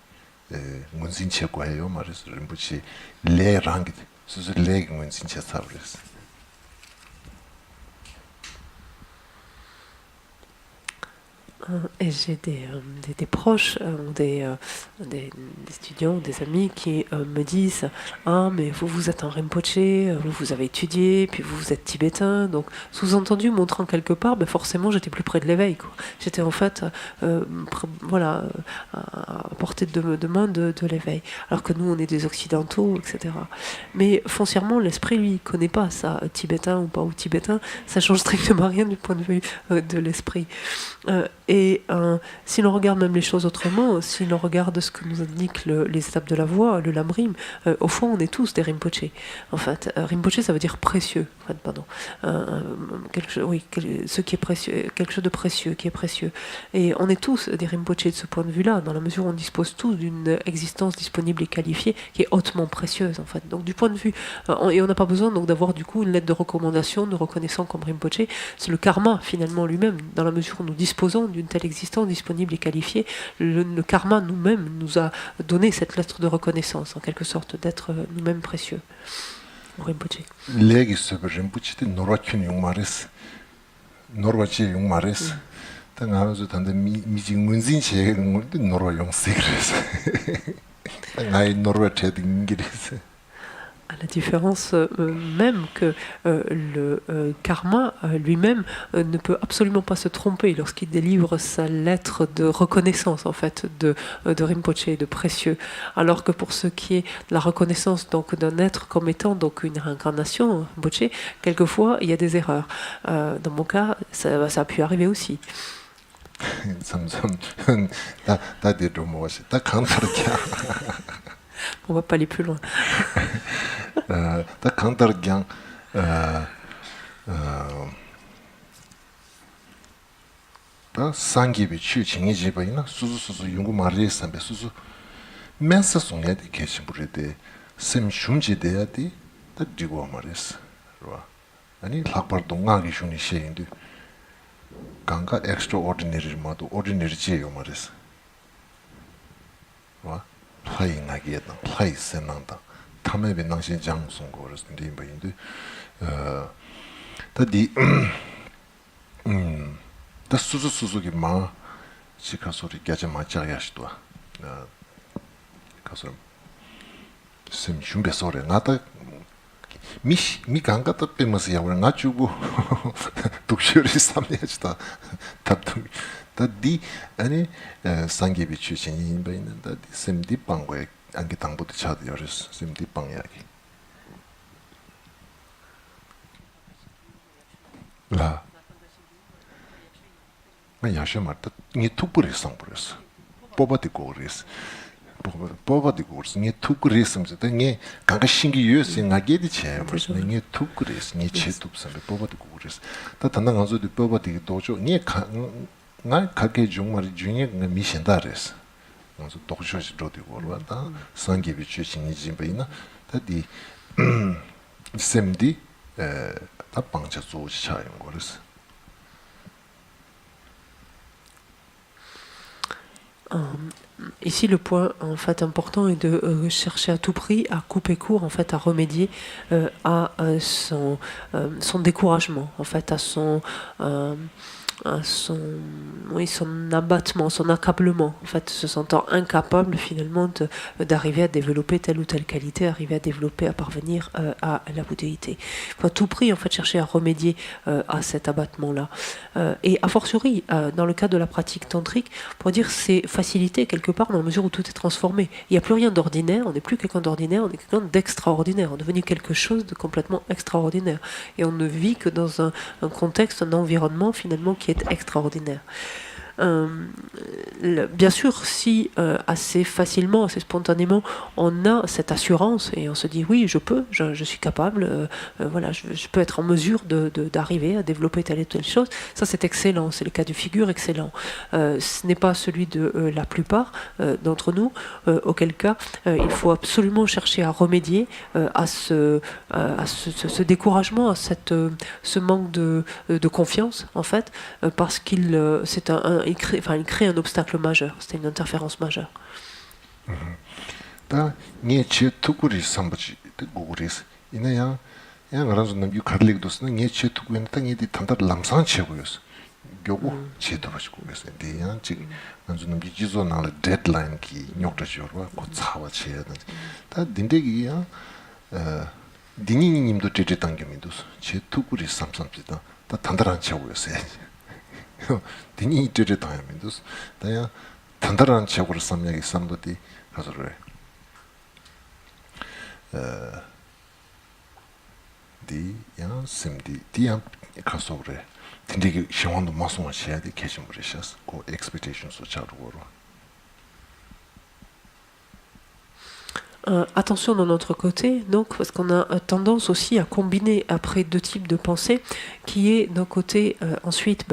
ngunsin che kwayo maris rembuchi le rang suzu le ngunsin che sabres. Et j'ai des proches, des étudiants, des amis qui me disent « Ah, mais vous êtes un Rinpoche, vous avez étudié, puis vous êtes tibétain. » Donc, sous-entendu, montrant quelque part, ben forcément, j'étais plus près de l'éveil. J'étais en fait, voilà, à portée de main de l'éveil. Alors que nous, on est des occidentaux, etc. Mais foncièrement, l'esprit, lui, ne connaît pas ça, tibétain ou pas ou tibétain. Ça change strictement rien du point de vue de l'esprit. Et si l'on regarde même les choses autrement, si l'on regarde ce que nous indiquent les étapes de la voie, le lamrim, au fond, on est tous des Rinpoché. En fait, Rinpoché, ça veut dire précieux. En fait, pardon. Ce qui est précieux, quelque chose de précieux, qui est précieux. Et on est tous des Rinpoché de ce point de vue-là, dans la mesure où on dispose tous d'une existence disponible et qualifiée qui est hautement précieuse, en fait. Donc, du point de vue, et on n'a pas besoin donc d'avoir du coup une lettre de recommandation, de reconnaissant comme Rinpoché. C'est le karma finalement lui-même, dans la mesure où nous disposons d'une telle existence disponible et qualifiée, le karma nous-mêmes nous a donné cette lettre de reconnaissance, en quelque sorte, d'être nous-mêmes précieux. Rinpoché. Legi sobe Rinpoché te norwachun yung maris, norwachi yung maris. Ta nga zo tanda mi munzin che norwa yung sigres. Ta nga norwache dingiris. À la différence même que le karma lui-même ne peut absolument pas se tromper lorsqu'il délivre sa lettre de reconnaissance en fait de Rinpoché, de précieux, alors que pour ce qui est de la reconnaissance donc d'un être comme étant donc une réincarnation Rinpoché, quelquefois il y a des erreurs. Dans mon cas, ça a pu arriver aussi. On va pas aller plus loin. 다 강다르경 다 상기비 취징이 집이나 수수수수 연구 말리스한테 수수 면서 송야디 계시부리데 셈 shum지데야디 다 디고 말리스 와 아니 학벌 동강이 슈니 셰인데 강가 extraordinary 마도 ordinary 지요 말리스 와 플라이나기에다 플라이센난다 탐에 benang신 장송 거를 근데 뭐인데 다디 다 수수수수기 마 시카소리 깨지 맞자야시도 가서 심 준비소리 나다 미 강가다 빼면서 야वर 나주고 독실이 삼내지다 답도 다디 아니 상기비 출신이 있는데 셈디 방고에 안기 당부도 차도 열었어. 셈디 방이야기. 라 야셔 말다 니 투브리 상브레스 뽑아디고 그랬어 뽑아디고 그랬어 니 투그레스면서 니 강가 신기 유스 나게디 체 무슨 니 투그레스 니 체투브서 뽑아디고 그랬어 다 단단 간소디 뽑아디고 도죠 나 가게 정말 중에 미신다레스 그래서 도저히 되고 그러다 상기비 주신이 집이나 다디 샘디 다 방차 조지 차용 거랬어 Ici, le point en fait important est de chercher à tout prix à couper court, en fait, à remédier à son découragement, en fait, à son son abattement, son accablement, en fait, se sentant incapable finalement d'arriver à développer telle ou telle qualité, arriver à développer, à parvenir à la bouddhéité. Il faut à tout prix en fait chercher à remédier à cet abattement-là. Et a fortiori, dans le cas de la pratique tantrique, pour dire c'est facilité quelque part dans la mesure où tout est transformé. Il n'y a plus rien d'ordinaire, on n'est plus quelqu'un d'ordinaire, on est quelqu'un d'extraordinaire, on est devenu quelque chose de complètement extraordinaire. Et on ne vit que dans un contexte, un environnement finalement qui est extraordinaire. Bien sûr, si assez facilement, assez spontanément, on a cette assurance et on se dit oui, je suis capable, voilà, je peux être en mesure d'arriver à développer telle et telle chose. Ça, c'est excellent. C'est le cas du figure excellent. Ce n'est pas celui de la plupart d'entre nous. Auquel cas, il faut absolument chercher à remédier à ce découragement, à ce manque de confiance, en fait, parce qu'il c'est il crée un obstacle majeur, c'était une interférence majeure. 다 니체 투구리 삼바지 고고리스 이나야 야 가라서 남유 카르릭도스는 니체 투구는 땅이디 단다 람산 체고였어 교고 체도 가지고 그래서 대야 지금 먼저 남기 지존할 데드라인 기 녀크저와 고차와 체야 다 딘데기야 디니님도 제제 당겨민도스 체 투구리 삼삼지다 다 단다란 체고였어요 디니 제제 당겨민도스 다야 단다란 체고를 삼약이 삼도디 가서래 디야 셈디 디야 가서래 근데 시원도 마송을 해야 돼 계신 분이셨어 그 expectations 자루로 Attention de notre côté, donc, parce qu'on a tendance aussi à combiner après deux types de pensées, qui est d'un côté, ensuite,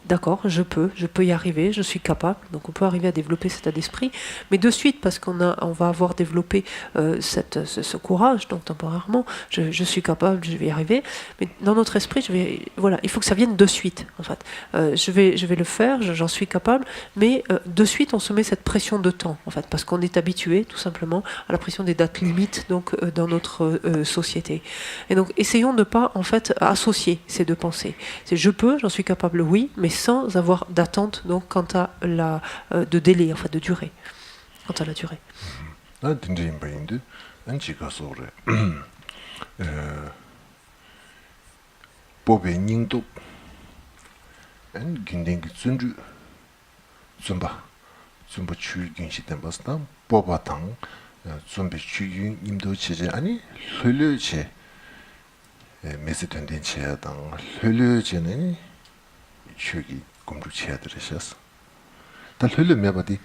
d'accord, je peux y arriver, je suis capable, donc on peut arriver à développer cet état d'esprit, mais de suite, parce on va avoir développé ce courage, donc temporairement, je suis capable, je vais y arriver, mais dans notre esprit, voilà, il faut que ça vienne de suite, en fait. Je vais le faire, j'en suis capable, mais de suite, on se met cette pression de temps, en fait, parce qu'on est habitué, tout simplement, à la pression des dates limites donc dans notre société. Et donc essayons de ne pas en fait associer ces deux pensées. C'est je peux, j'en suis capable, oui, mais sans avoir d'attente donc quant à de délai, en fait, de durée. Quant à la durée. 좀비 주인 임도 체제 아니 흘려체 메시던된 체야당 흘려체는 주기 공부 체야들으셨어 다 흘려 매바디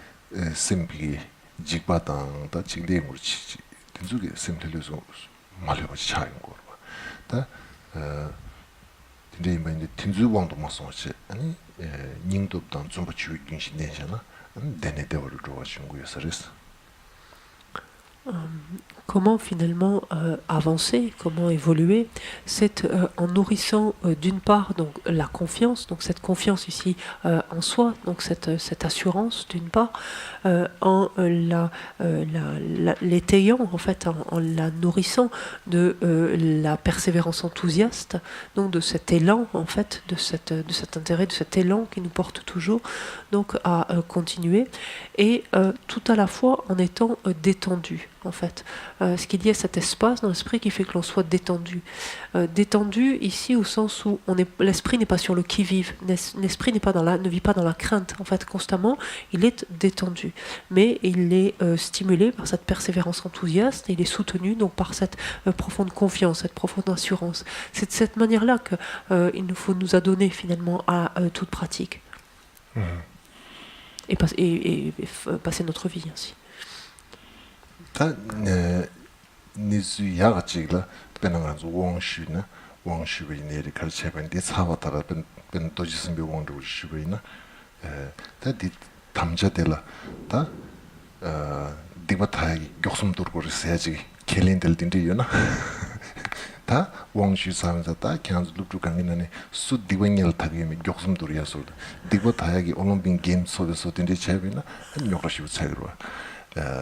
심비 직바당 다 직대 물치 된속에 심틀려서 말려버지 차인 거다 근데 이제 팀주왕도 맞서지 아니 닝도당 좀 주의 긴신되잖아 데네데버를 도와준 거였어 Comment finalement avancer, comment évoluer, c'est en nourrissant d'une part donc la confiance, donc cette confiance ici en soi, donc cette assurance d'une part, en l'étayant en fait, en la nourrissant de la persévérance enthousiaste, donc de cet élan en fait, de cet intérêt, de cet élan qui nous porte toujours donc à continuer, et tout à la fois en étant détendu. en fait. Ce qu'il y a cet espace dans l'esprit qui fait que l'on soit détendu. Détendu ici au sens où l'esprit n'est pas sur le qui-vive, l'esprit ne vit pas dans la crainte, en fait, constamment, il est détendu. Mais il est stimulé par cette persévérance enthousiaste et il est soutenu donc par cette profonde confiance, cette profonde assurance. C'est de cette manière-là qu'il nous faut nous adonner finalement à toute pratique. Et passer notre vie ainsi. 다 니즈 야가지라 베나가즈 왕슈나 왕슈베네리 칼체반디 사와타라 벤 도지스미 왕도 슈베나 다디 담자데라 다 디바타이 욕숨 돌고를 세야지 켈린들딘디요나 다 왕슈 사면서 다 캔즈 룩루 강이나네 수 디바니엘 타기미 욕숨 돌이야서 디바타이기 올림픽 게임 소데서 딘디 체비나 욕라시 차이로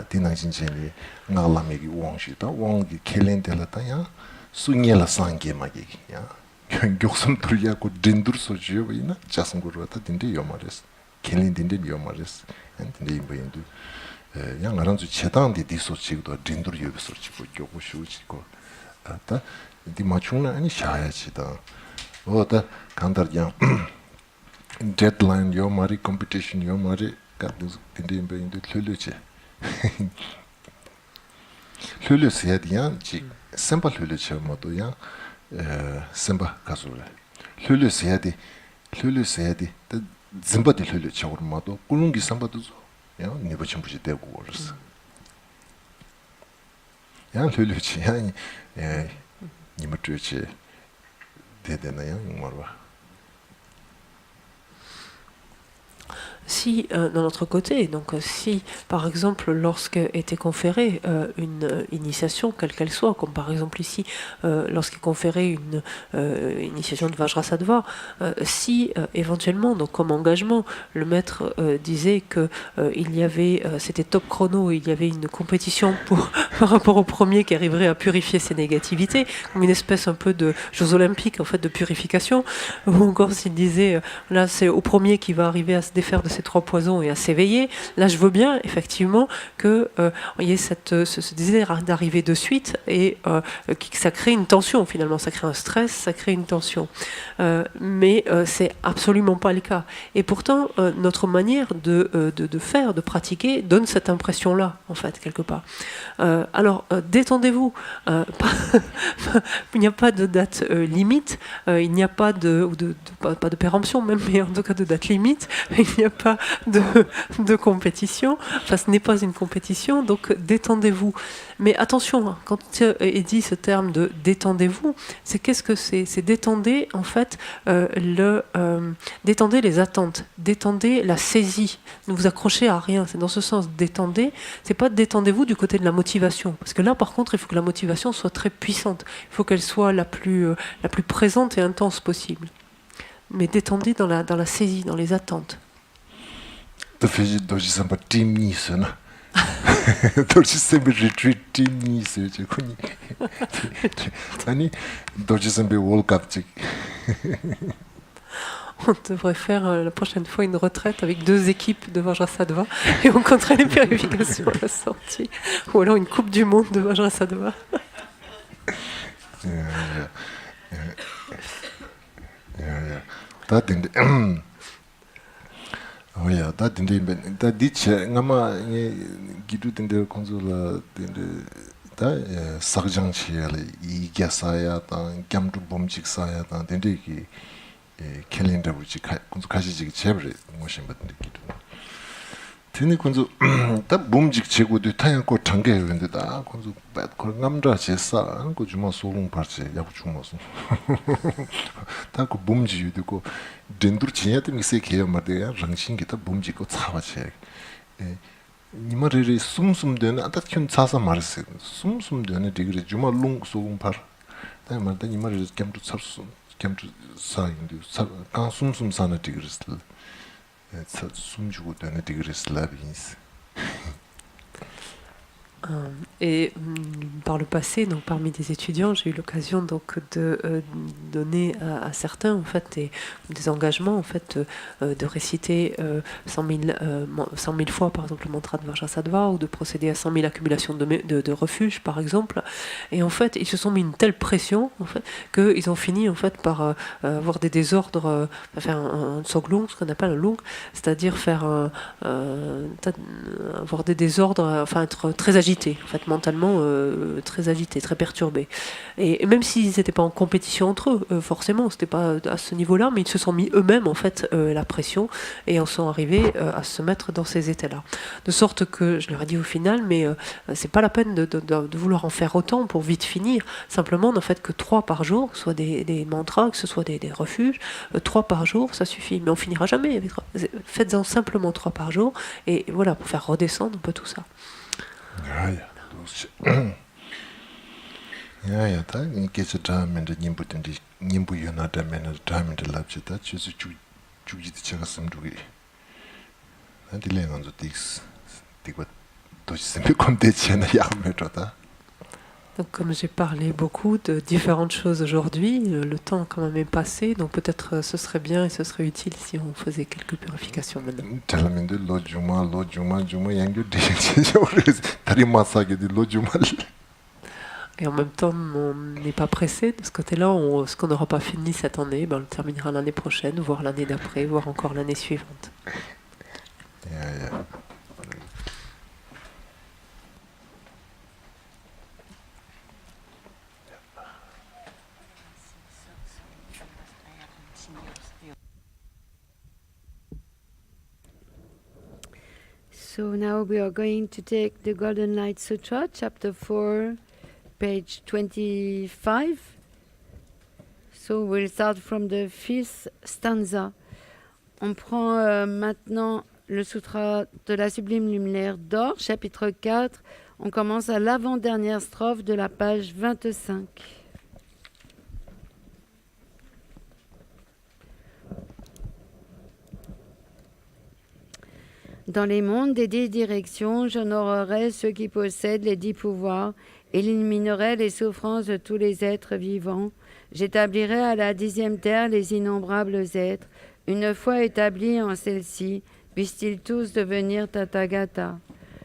디나진체니 나라메기 왕시다 왕기 켈렌델라타야 수니엘라 상게마기 야 경격섬 들이야고 딘두르서 지어이나 자승고르다 딘데 요마레스 켈렌딘데 요마레스 엔딘데 임바인두 양 아란주 체당디 디소치도 딘두르 요비소치고 교고슈치고 아따 디마충나 아니 샤야치다 오다 간다르양 데드라인 요마리 컴피티션 요마리 가드 딘데 임바인두 틀르치 hlülüsiyadiyan ci semba hlülüçe moduya semba kazure hlülüsiyadi de zimba di hlülüçe urmado kulungi semba duzu ya ne biçim bu de goruz ya hlülüçe yani nimetüçe dedena ya umarwa. Si, d'un autre côté, donc si, par exemple, lorsque était conférée une initiation, quelle qu'elle soit, comme par exemple ici, lorsqu'est conférée une initiation de Vajrasattva, si éventuellement, donc comme engagement, le maître disait que il y avait, c'était top chrono, il y avait une compétition par rapport au premier qui arriverait à purifier ses négativités, comme une espèce un peu de Jeux olympiques en fait de purification, ou encore s'il disait là c'est au premier qui va arriver à se défaire de ces 3 poisons et à s'éveiller, là je veux bien effectivement que il y ait ce désir d'arriver de suite et que ça crée une tension finalement, ça crée un stress, ça crée une tension. Mais c'est absolument pas le cas. Et pourtant notre manière de faire, de pratiquer donne cette impression-là en fait quelque part. Alors détendez-vous, il n'y a pas de date limite, il n'y a pas pas de péremption même, mais en tout cas de date limite, il n'y a pas de compétition, enfin ce n'est pas une compétition, donc détendez-vous. Mais attention, quand est dit ce terme de détendez-vous, c'est qu'est-ce que c'est? C'est détendez en fait détendez les attentes, détendez la saisie, ne vous accrochez à rien, c'est dans ce sens détendez, c'est pas détendez-vous du côté de la motivation, parce que là par contre il faut que la motivation soit très puissante, il faut qu'elle soit la plus présente et intense possible. Mais détendez dans la saisie, dans les attentes. 도시 선바 팀니스나 도시 선바 리트리트 팀니스 저코니 아니 도시 선바 월드컵 직 On devrait faire la prochaine fois une retraite avec 2 équipes de Vajrasattva et on compterait les purifications à la sortie. Ou alors une coupe du monde de Vajrasattva. 오야 다 딘데 다 디체 나마 기두 딘데 콘솔라 딘데 다 사장치엘 이게사야 다 겸두 bom직사야 다 딘데 기 캘린더 부지 콘솔 가지지 제브레 모신 받는 기두 딘데 콘솔 다 bom직 제고도 타양고 단계였는데 다 콘솔 그런 남자 제사 거 주마 소롱 파치 야구 주마서 다그 bom지유도 고 덴두르 지냐도 미세 개야마데야 랑신기다 bom지고 차와체 니마레리 숨숨되는 아따킨 차사 말세 숨숨되는 디그레 주마 롱 소롱 파 다마다 니마레리 겸도 차수 겸도 사인도 간 숨숨 사나 디그레스 숨주고 되는 디그레스 라빈스. Et par le passé, donc parmi des étudiants, j'ai eu l'occasion donc de donner à certains en fait des engagements en fait de réciter 100 000 fois par exemple le mantra de Vajrasattva ou de procéder à 100 000 accumulations de refuges par exemple. Et en fait, ils se sont mis une telle pression en fait qu'ils ont fini en fait par avoir des désordres, faire un soglung, ce qu'on appelle un lung, c'est-à-dire faire avoir des désordres, enfin être très agité, en fait mentalement très agité, très perturbé. Et même s'ils n'étaient pas en compétition entre eux, forcément, c'était pas à ce niveau-là, mais ils se sont mis eux-mêmes en fait la pression et en sont arrivés à se mettre dans ces états-là. De sorte que je leur ai dit au final, mais c'est pas la peine de vouloir en faire autant pour vite finir. Simplement, n'en faites que 3 par jour, que ce soit des mantras, que ce soit des refuges. 3 par jour, ça suffit. Mais on finira jamais avec 3. Faites-en simplement 3 par jour. Et voilà, pour faire redescendre un peu tout ça. 야야 다 인게서 다음에 님부터인데 님부 연하다면 다음에 랍시다 주스 주기도 제가 섬두기 나딜레는 저 딕스 디고 도시스미 콘텐츠나 야메토다. Donc comme j'ai parlé beaucoup de différentes choses aujourd'hui, le temps quand même est passé, donc peut-être ce serait bien et ce serait utile si on faisait quelques purifications maintenant. 잘라면도 로주마 양교 디시죠. 다리 마사게도 로주마. Et en même temps, on n'est pas pressé de ce côté-là. Ce qu'on n'aura pas fini cette année, on le terminera l'année prochaine, voire l'année d'après, voire encore l'année suivante. Yeah. So now we are going to take the Golden Light Sutra, chapter 4, page 25. So we'll start from the 5th stanza. On prend maintenant le sutra de la sublime lumière d'or, chapitre 4. On commence à l'avant-dernière strophe de la page 25. Dans les mondes des 10 directions, j'honorerai ceux qui possèdent les 10 pouvoirs, éliminerai les souffrances de tous les êtres vivants. J'établirai à la 10e terre les innombrables êtres. Une fois établis en celle-ci, puissent-ils tous devenir Tathagata.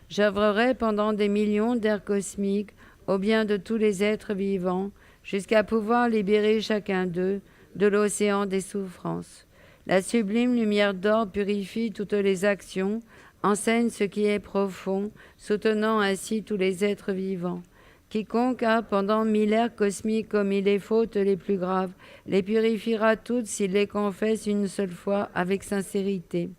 J'œuvrerai pendant des millions d'ères cosmiques au bien de tous les êtres vivants, jusqu'à pouvoir libérer chacun d'eux de l'océan des souffrances. La sublime lumière d'or purifie toutes les actions, enseigne ce qui est profond, soutenant ainsi tous les êtres vivants. Quiconque a, pendant 1000 ères cosmiques, commis les fautes les plus graves, les purifiera toutes s'il les confesse une seule fois avec sincérité.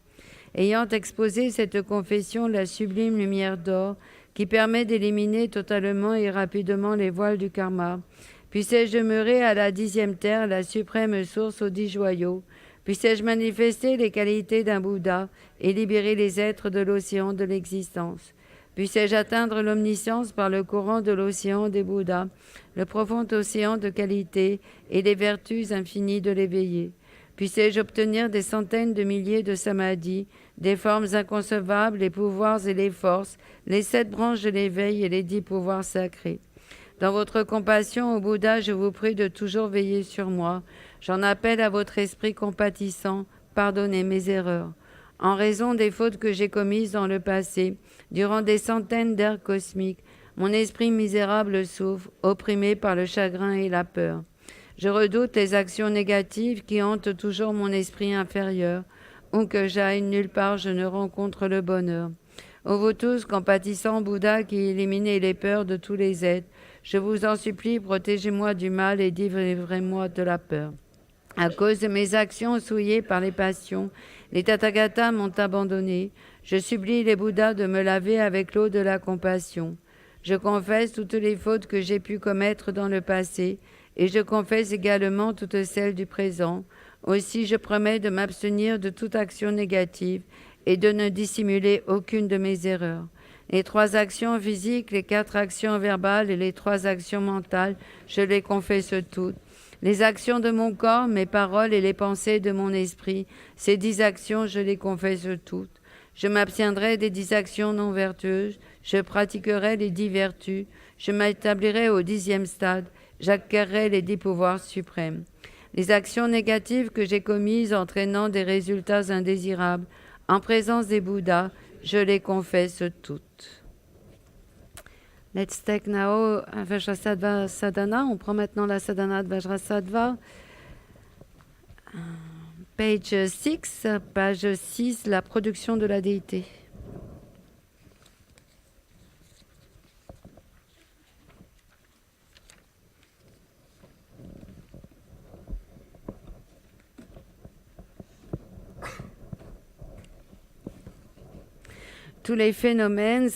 Ayant exposé cette confession, la sublime lumière d'or, qui permet d'éliminer totalement et rapidement les voiles du karma, puissais-je demeurer à la 10e terre, la suprême source aux 10 joyaux, puissais-je manifester les qualités d'un Bouddha et libérer les êtres de l'océan de l'existence. Puissais-je atteindre l'omniscience par le courant de l'océan des Bouddhas, le profond océan de qualité et les vertus infinies de l'éveillé. Puissais-je obtenir des centaines de milliers de samadhis, des formes inconcevables, les pouvoirs et les forces, les 7 branches de l'éveil et les 10 pouvoirs sacrés. Dans votre compassion, ô Bouddha, je vous prie de toujours veiller sur moi. J'en appelle à votre esprit compatissant, pardonnez mes erreurs. En raison des fautes que j'ai commises dans le passé, durant des centaines d'ères cosmiques, mon esprit misérable souffre, opprimé par le chagrin et la peur. Je redoute les actions négatives qui hantent toujours mon esprit inférieur. Où que j'aille, nulle part je ne rencontre le bonheur. Ô vous tous, compatissants Bouddha qui éliminez les peurs de tous les êtres, je vous en supplie, protégez-moi du mal et délivrez-moi de la peur. À cause de mes actions souillées par les passions, les Tathagatas m'ont abandonné. Je supplie les Bouddhas de me laver avec l'eau de la compassion. Je confesse toutes les fautes que j'ai pu commettre dans le passé et je confesse également toutes celles du présent. Aussi, je promets de m'abstenir de toute action négative et de ne dissimuler aucune de mes erreurs. Les 3 actions physiques, les 4 actions verbales et les 3 actions mentales, je les confesse toutes. Les actions de mon corps, mes paroles et les pensées de mon esprit, ces 10 actions, je les confesse toutes. Je m'abstiendrai des 10 actions non vertueuses. Je pratiquerai les 10 vertus. Je m'établirai au 10e stade. J'acquerrai les 10 pouvoirs suprêmes. Les actions négatives que j'ai commises entraînant des résultats indésirables, en présence des Bouddhas, je les confesse toutes. Let's take now Vajrasattva Sadhana. On prend maintenant la sadhana de Vajrasattva. Page 6, page 6, la production de la déité. Tous les phénomènes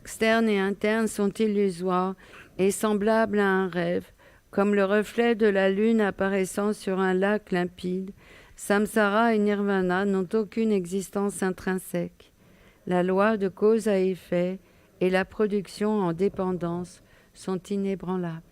externes et internes sont illusoires et semblables à un rêve, comme le reflet de la lune apparaissant sur un lac limpide. Samsara et Nirvana n'ont aucune existence intrinsèque. La loi de cause à effet et la production en dépendance sont inébranlables.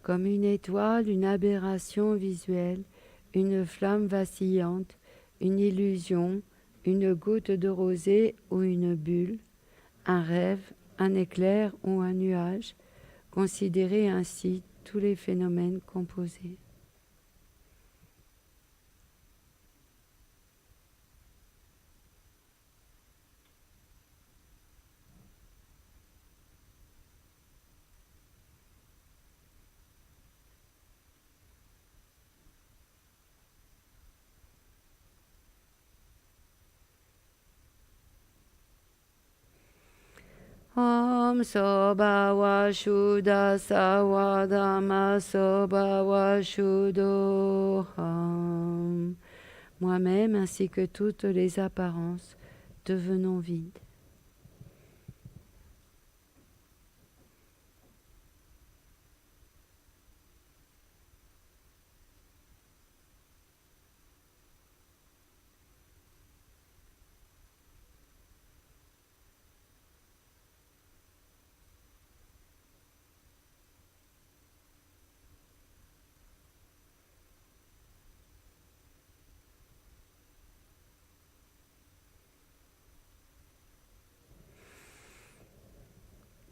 Comme une étoile, une aberration visuelle, une flamme vacillante, une illusion, une goutte de rosée ou une bulle, un rêve, un éclair ou un nuage, considérez ainsi tous les phénomènes composés. Om Sobhawa Shuddha Sawadama Sobhawa Shuddho Ham. Moi-même ainsi que toutes les apparences, devenons vides.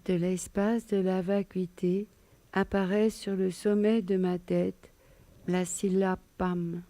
De l'espace de la vacuité apparaît sur le sommet de ma tête la syllabe PAM.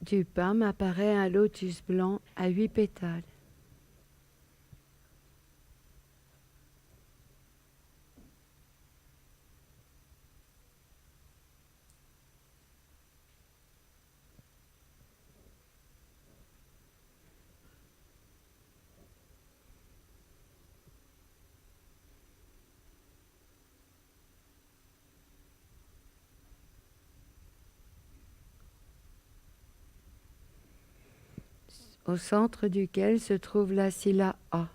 Du PAM apparaît un lotus blanc à 8 pétales. Au centre duquel se trouve la syllabe A.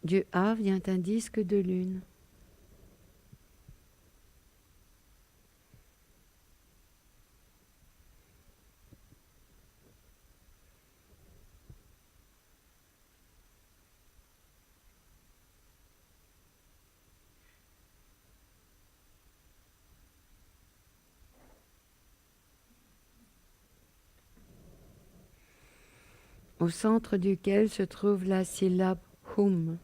Du A vient un disque de lune. au centre duquel se trouve la syllabe hum.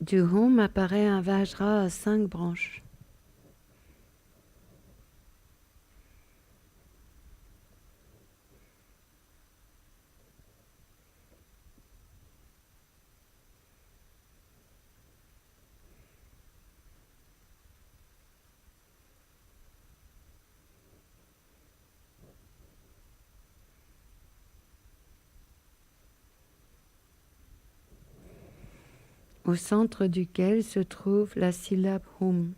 Du hum apparaît un vajra à 5 branches. Au centre duquel se trouve la syllabe hum.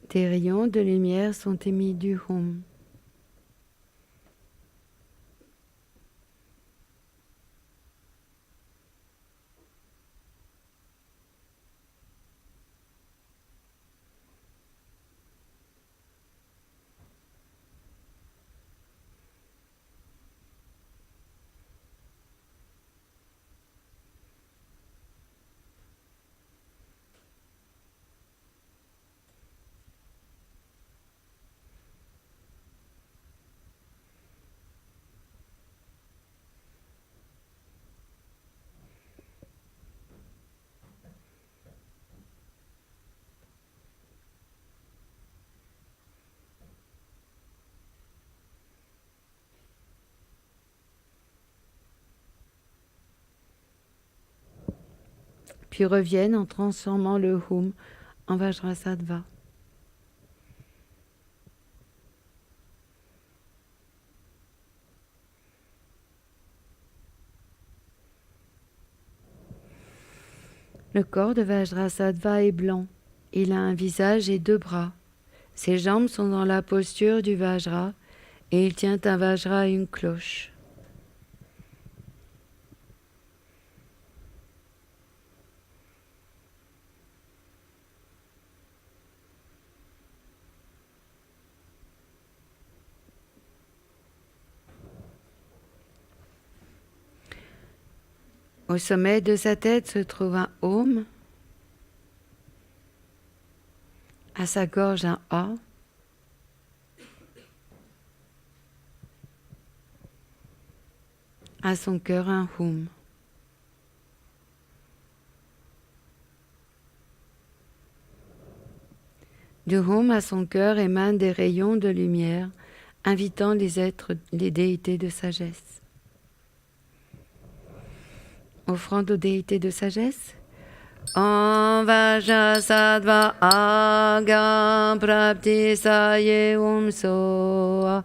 Des rayons de lumière sont émis du hum. Puis reviennent en transformant le hum en Vajrasattva. Le corps de Vajrasattva est blanc. Il a un visage et 2 bras. Ses jambes sont dans la posture du Vajra et il tient un Vajra et une cloche. Au sommet de sa tête se trouve un Om, à sa gorge un A, à son cœur un Hum. Du Hum à son cœur émanent des rayons de lumière, invitant les déités de sagesse. Offrande aux déités de sagesse. Om Vajrasattva Agam Prapti Saye Soa.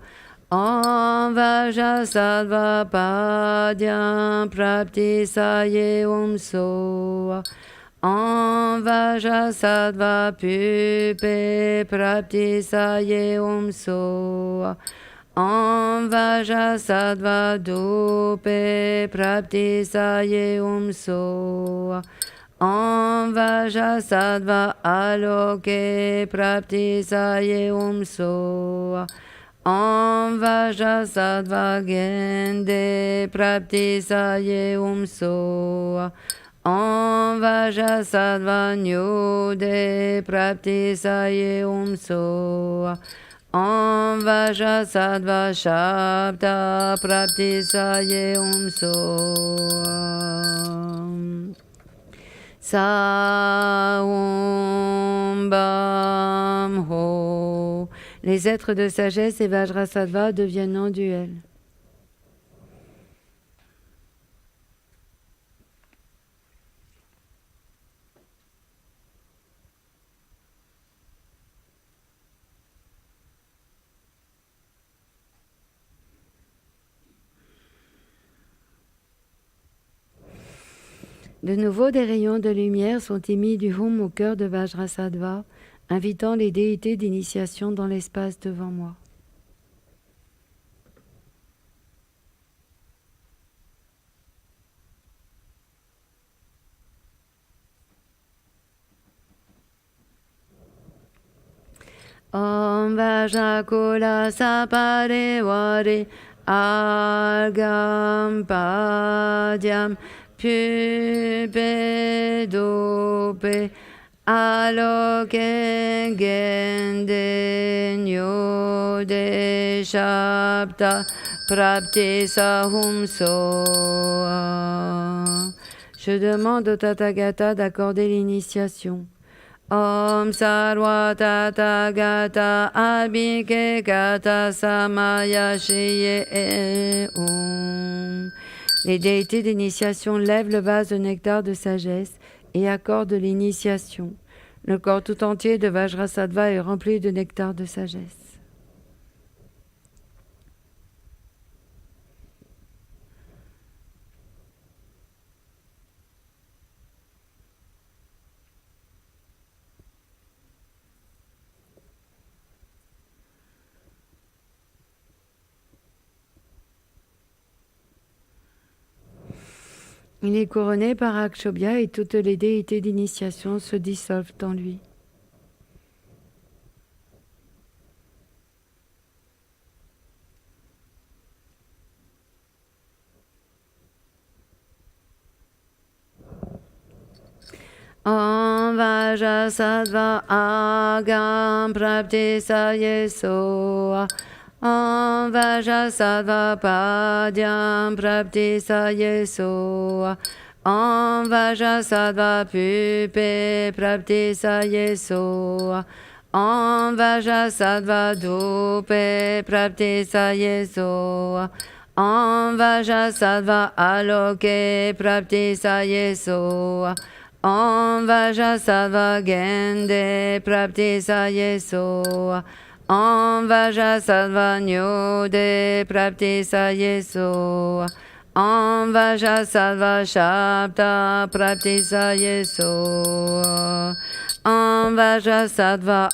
Om Vajrasattva Padyam Prapti Saye Soa. Om Vajrasattva Pupe Prapti Saye Soa. Om Vajrasattva Dupe Prapti Saye Soa. Om Vajrasattva Aloke Prapti Saye Soa. Om Vajrasattva Gende Prapti Saye Soa. Om Vajrasattva Nyude Prapti Saye Soa. Om Vajrasattva Shabda Prapti Saye Soa. Sa Om Bam Ho. Les êtres de sagesse et Vajrasattva deviennent en duel. De nouveau, des rayons de lumière sont émis du Hum au cœur de Vajrasattva, invitant les déités d'initiation dans l'espace devant moi. Om Vajakula Sapare Ware Argam Padyam Pupe Dope Aloke Gende Nyode Shabda Prapti Sahum Soa. Je demande au Tathagata d'accorder l'initiation. Om Sarva Tathagata Abhike Gata Samaya Shiye Om. Les déités d'initiation lèvent le vase de nectar de sagesse et accordent l'initiation. Le corps tout entier de Vajrasattva est rempli de nectar de sagesse. Il est couronné par Akshobhya et toutes les déités d'initiation se dissolvent en lui. Om Vajrasattva Agam Prapti Sayesoa. Om Vajrasattva Padyam Prapti Sayesoa. Om Vajrasattva Pupe Prapti Sayesoa. Om Vajrasattva Dupe Prapti Sayesoa. Om Vajrasattva Aloke Prapti Sayesoa. Om Vajrasattva Gende Prapti Sayesoa. Om Vajrasattva Nyode Prapti Sayesoa. Om Vajrasattva Shabda Prapti Sayesoa. Om Vajrasattva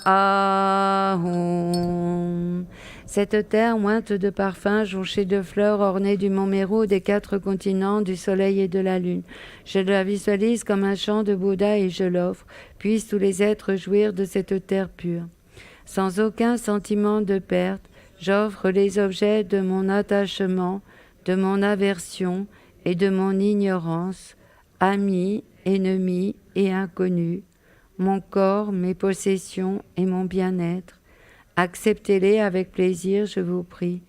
Ahum. Cette terre ointe de parfums, jonchée de fleurs, ornée du mont Méru, des 4 continents, du soleil et de la lune. Je la visualise comme un champ de Bouddha et je l'offre. Puissent tous les êtres jouir de cette terre pure. Sans aucun sentiment de perte, j'offre les objets de mon attachement, de mon aversion et de mon ignorance, amis, ennemis et inconnus, mon corps, mes possessions et mon bien-être. Acceptez-les avec plaisir, je vous prie,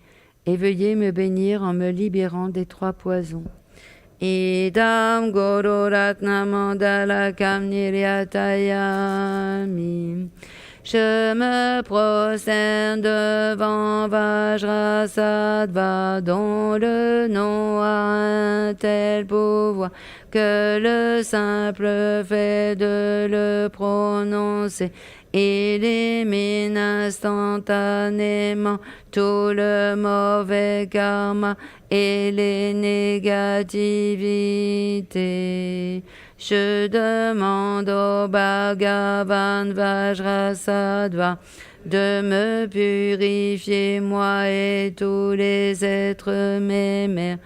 et veuillez me bénir en me libérant des 3 poisons. Idam Guru Ratna Mandala Kamniryatayami. Je me prosterne devant Vajrasattva, dont le nom a un tel pouvoir que le simple fait de le prononcer élimine instantanément tout le mauvais karma et les négativités. Je demande au Bhagavan Vajrasattva de me purifier, moi et tous les êtres mémères,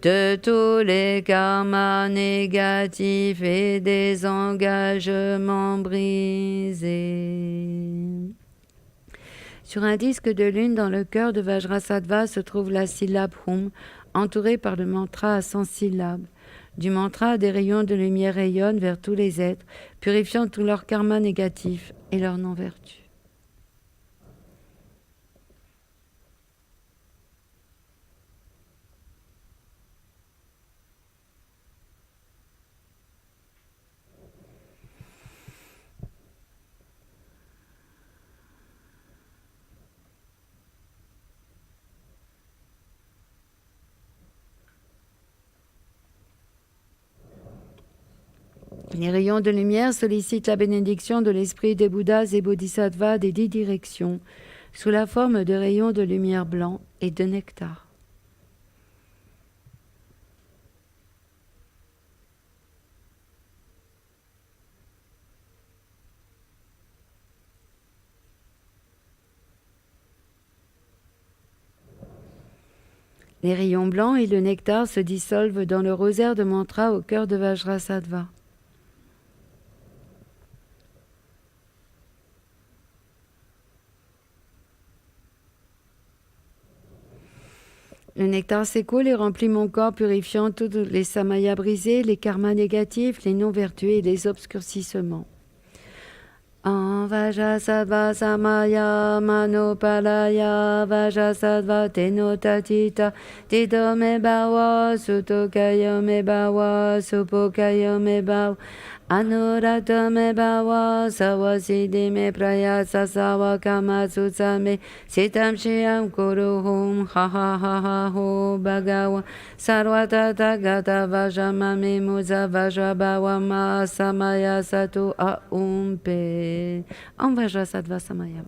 de tous les karmas négatifs et des engagements brisés. Sur un disque de lune dans le cœur de Vajrasattva se trouve la syllabe Hum, entourée par le mantra à 100 syllabes. Du mantra, des rayons de lumière rayonnent vers tous les êtres, purifiant tout leur karma négatif et leur non-vertu. Les rayons de lumière sollicitent la bénédiction de l'esprit des Bouddhas et Bodhisattvas des 10 directions, sous la forme de rayons de lumière blanc et de nectar. Les rayons blancs et le nectar se dissolvent dans le rosaire de mantra au cœur de Vajrasattva. Le nectar s'écoule et remplit mon corps, purifiant tous les samayas brisés, les karmas négatifs, les non-vertus et les obscurcissements. En Vajrasattva samaya manopalaya Vajrasattva tenotatita tito me bhava sutokaya me bhava supokaya me bhava anurata me bhava savasiddhi me prayasa savakama sutsame sitam shiyam kuruhum ha ha ha ha ho bhagava sarvatata gata vajamame muza vajrabhavama samaya satu aumpe. En Vajrasattva samaya.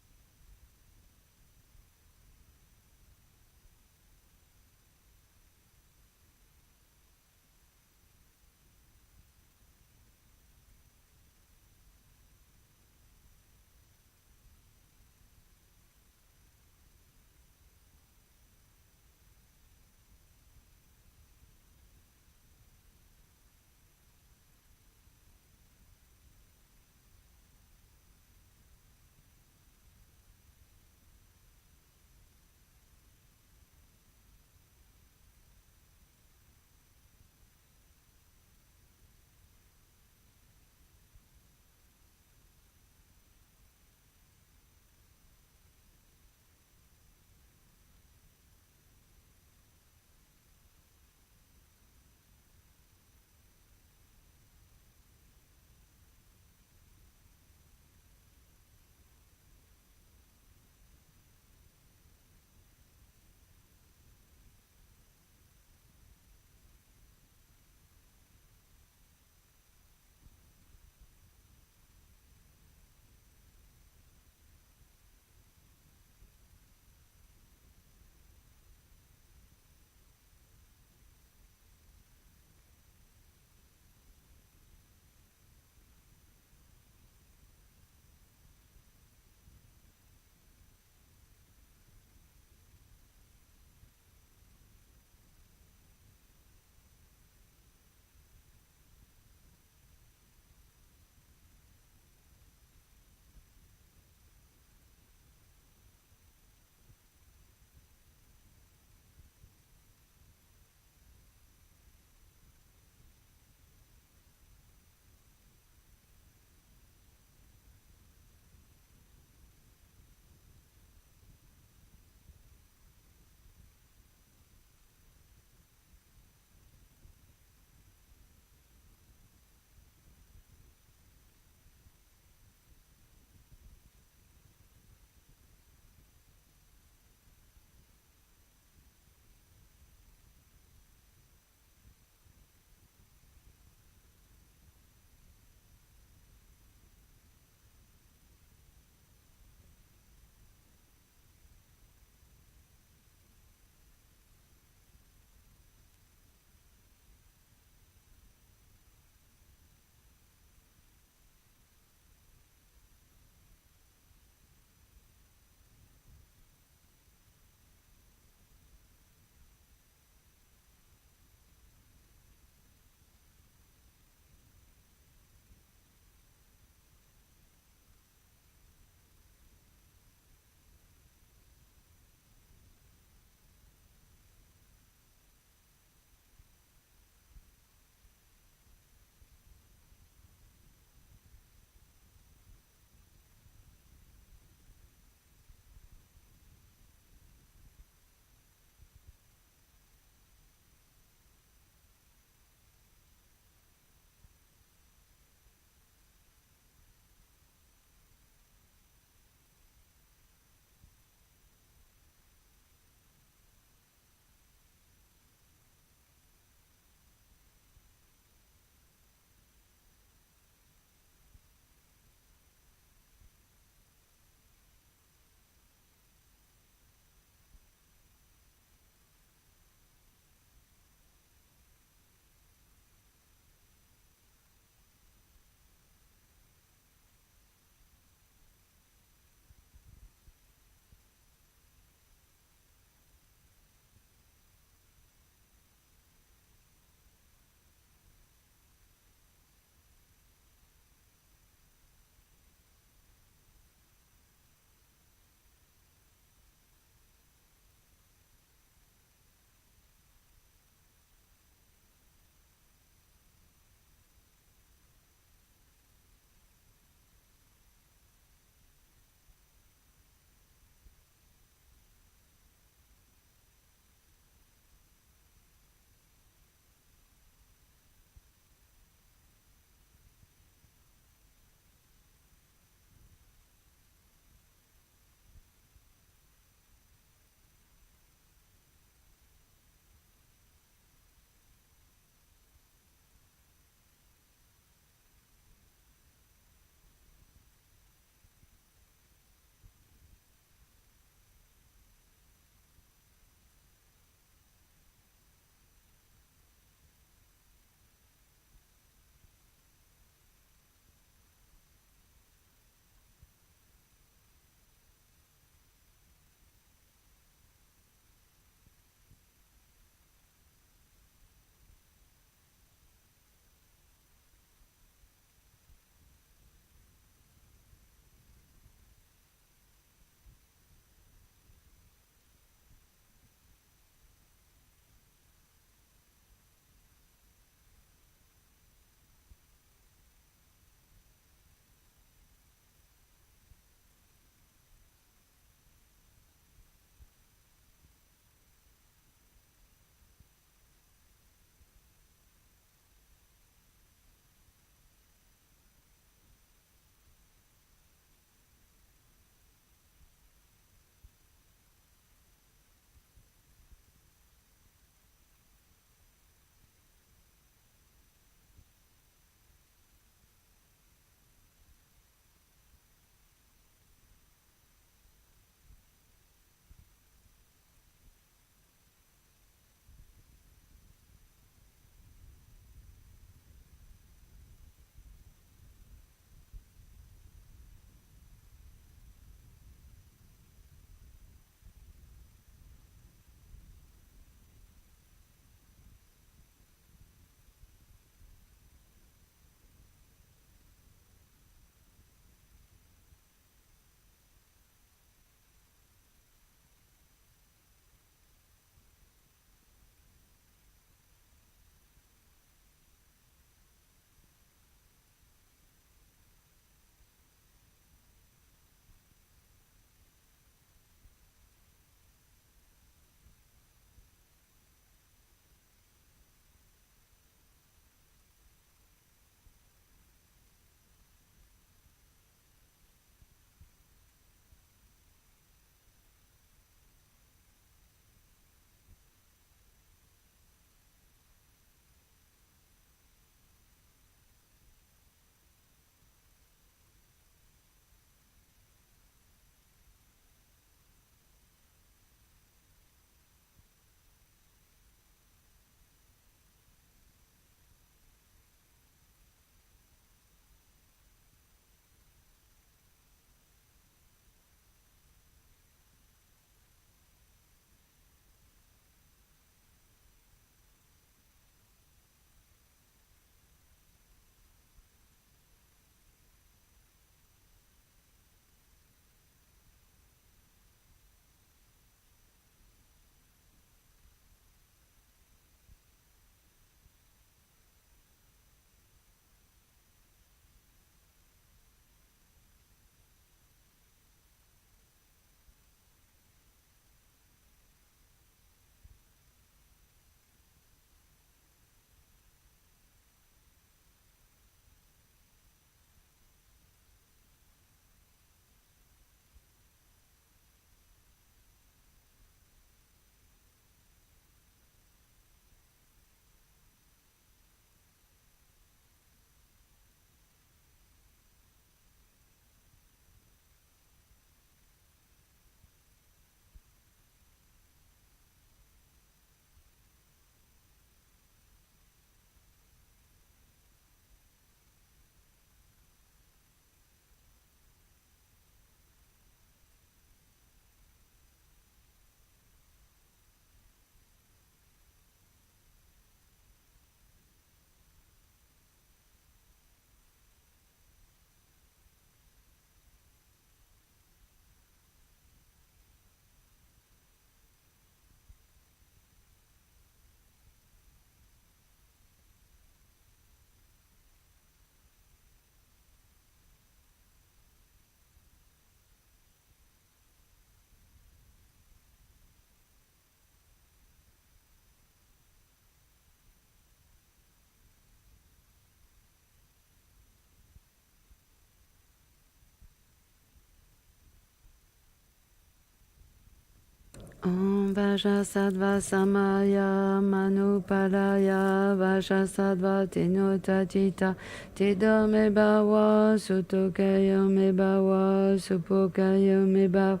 Om Vajasattva Samaya Manupalaya Vajasattva Tenotatita Tedo me bawa Sutokayo me bawa Supokayo me bawa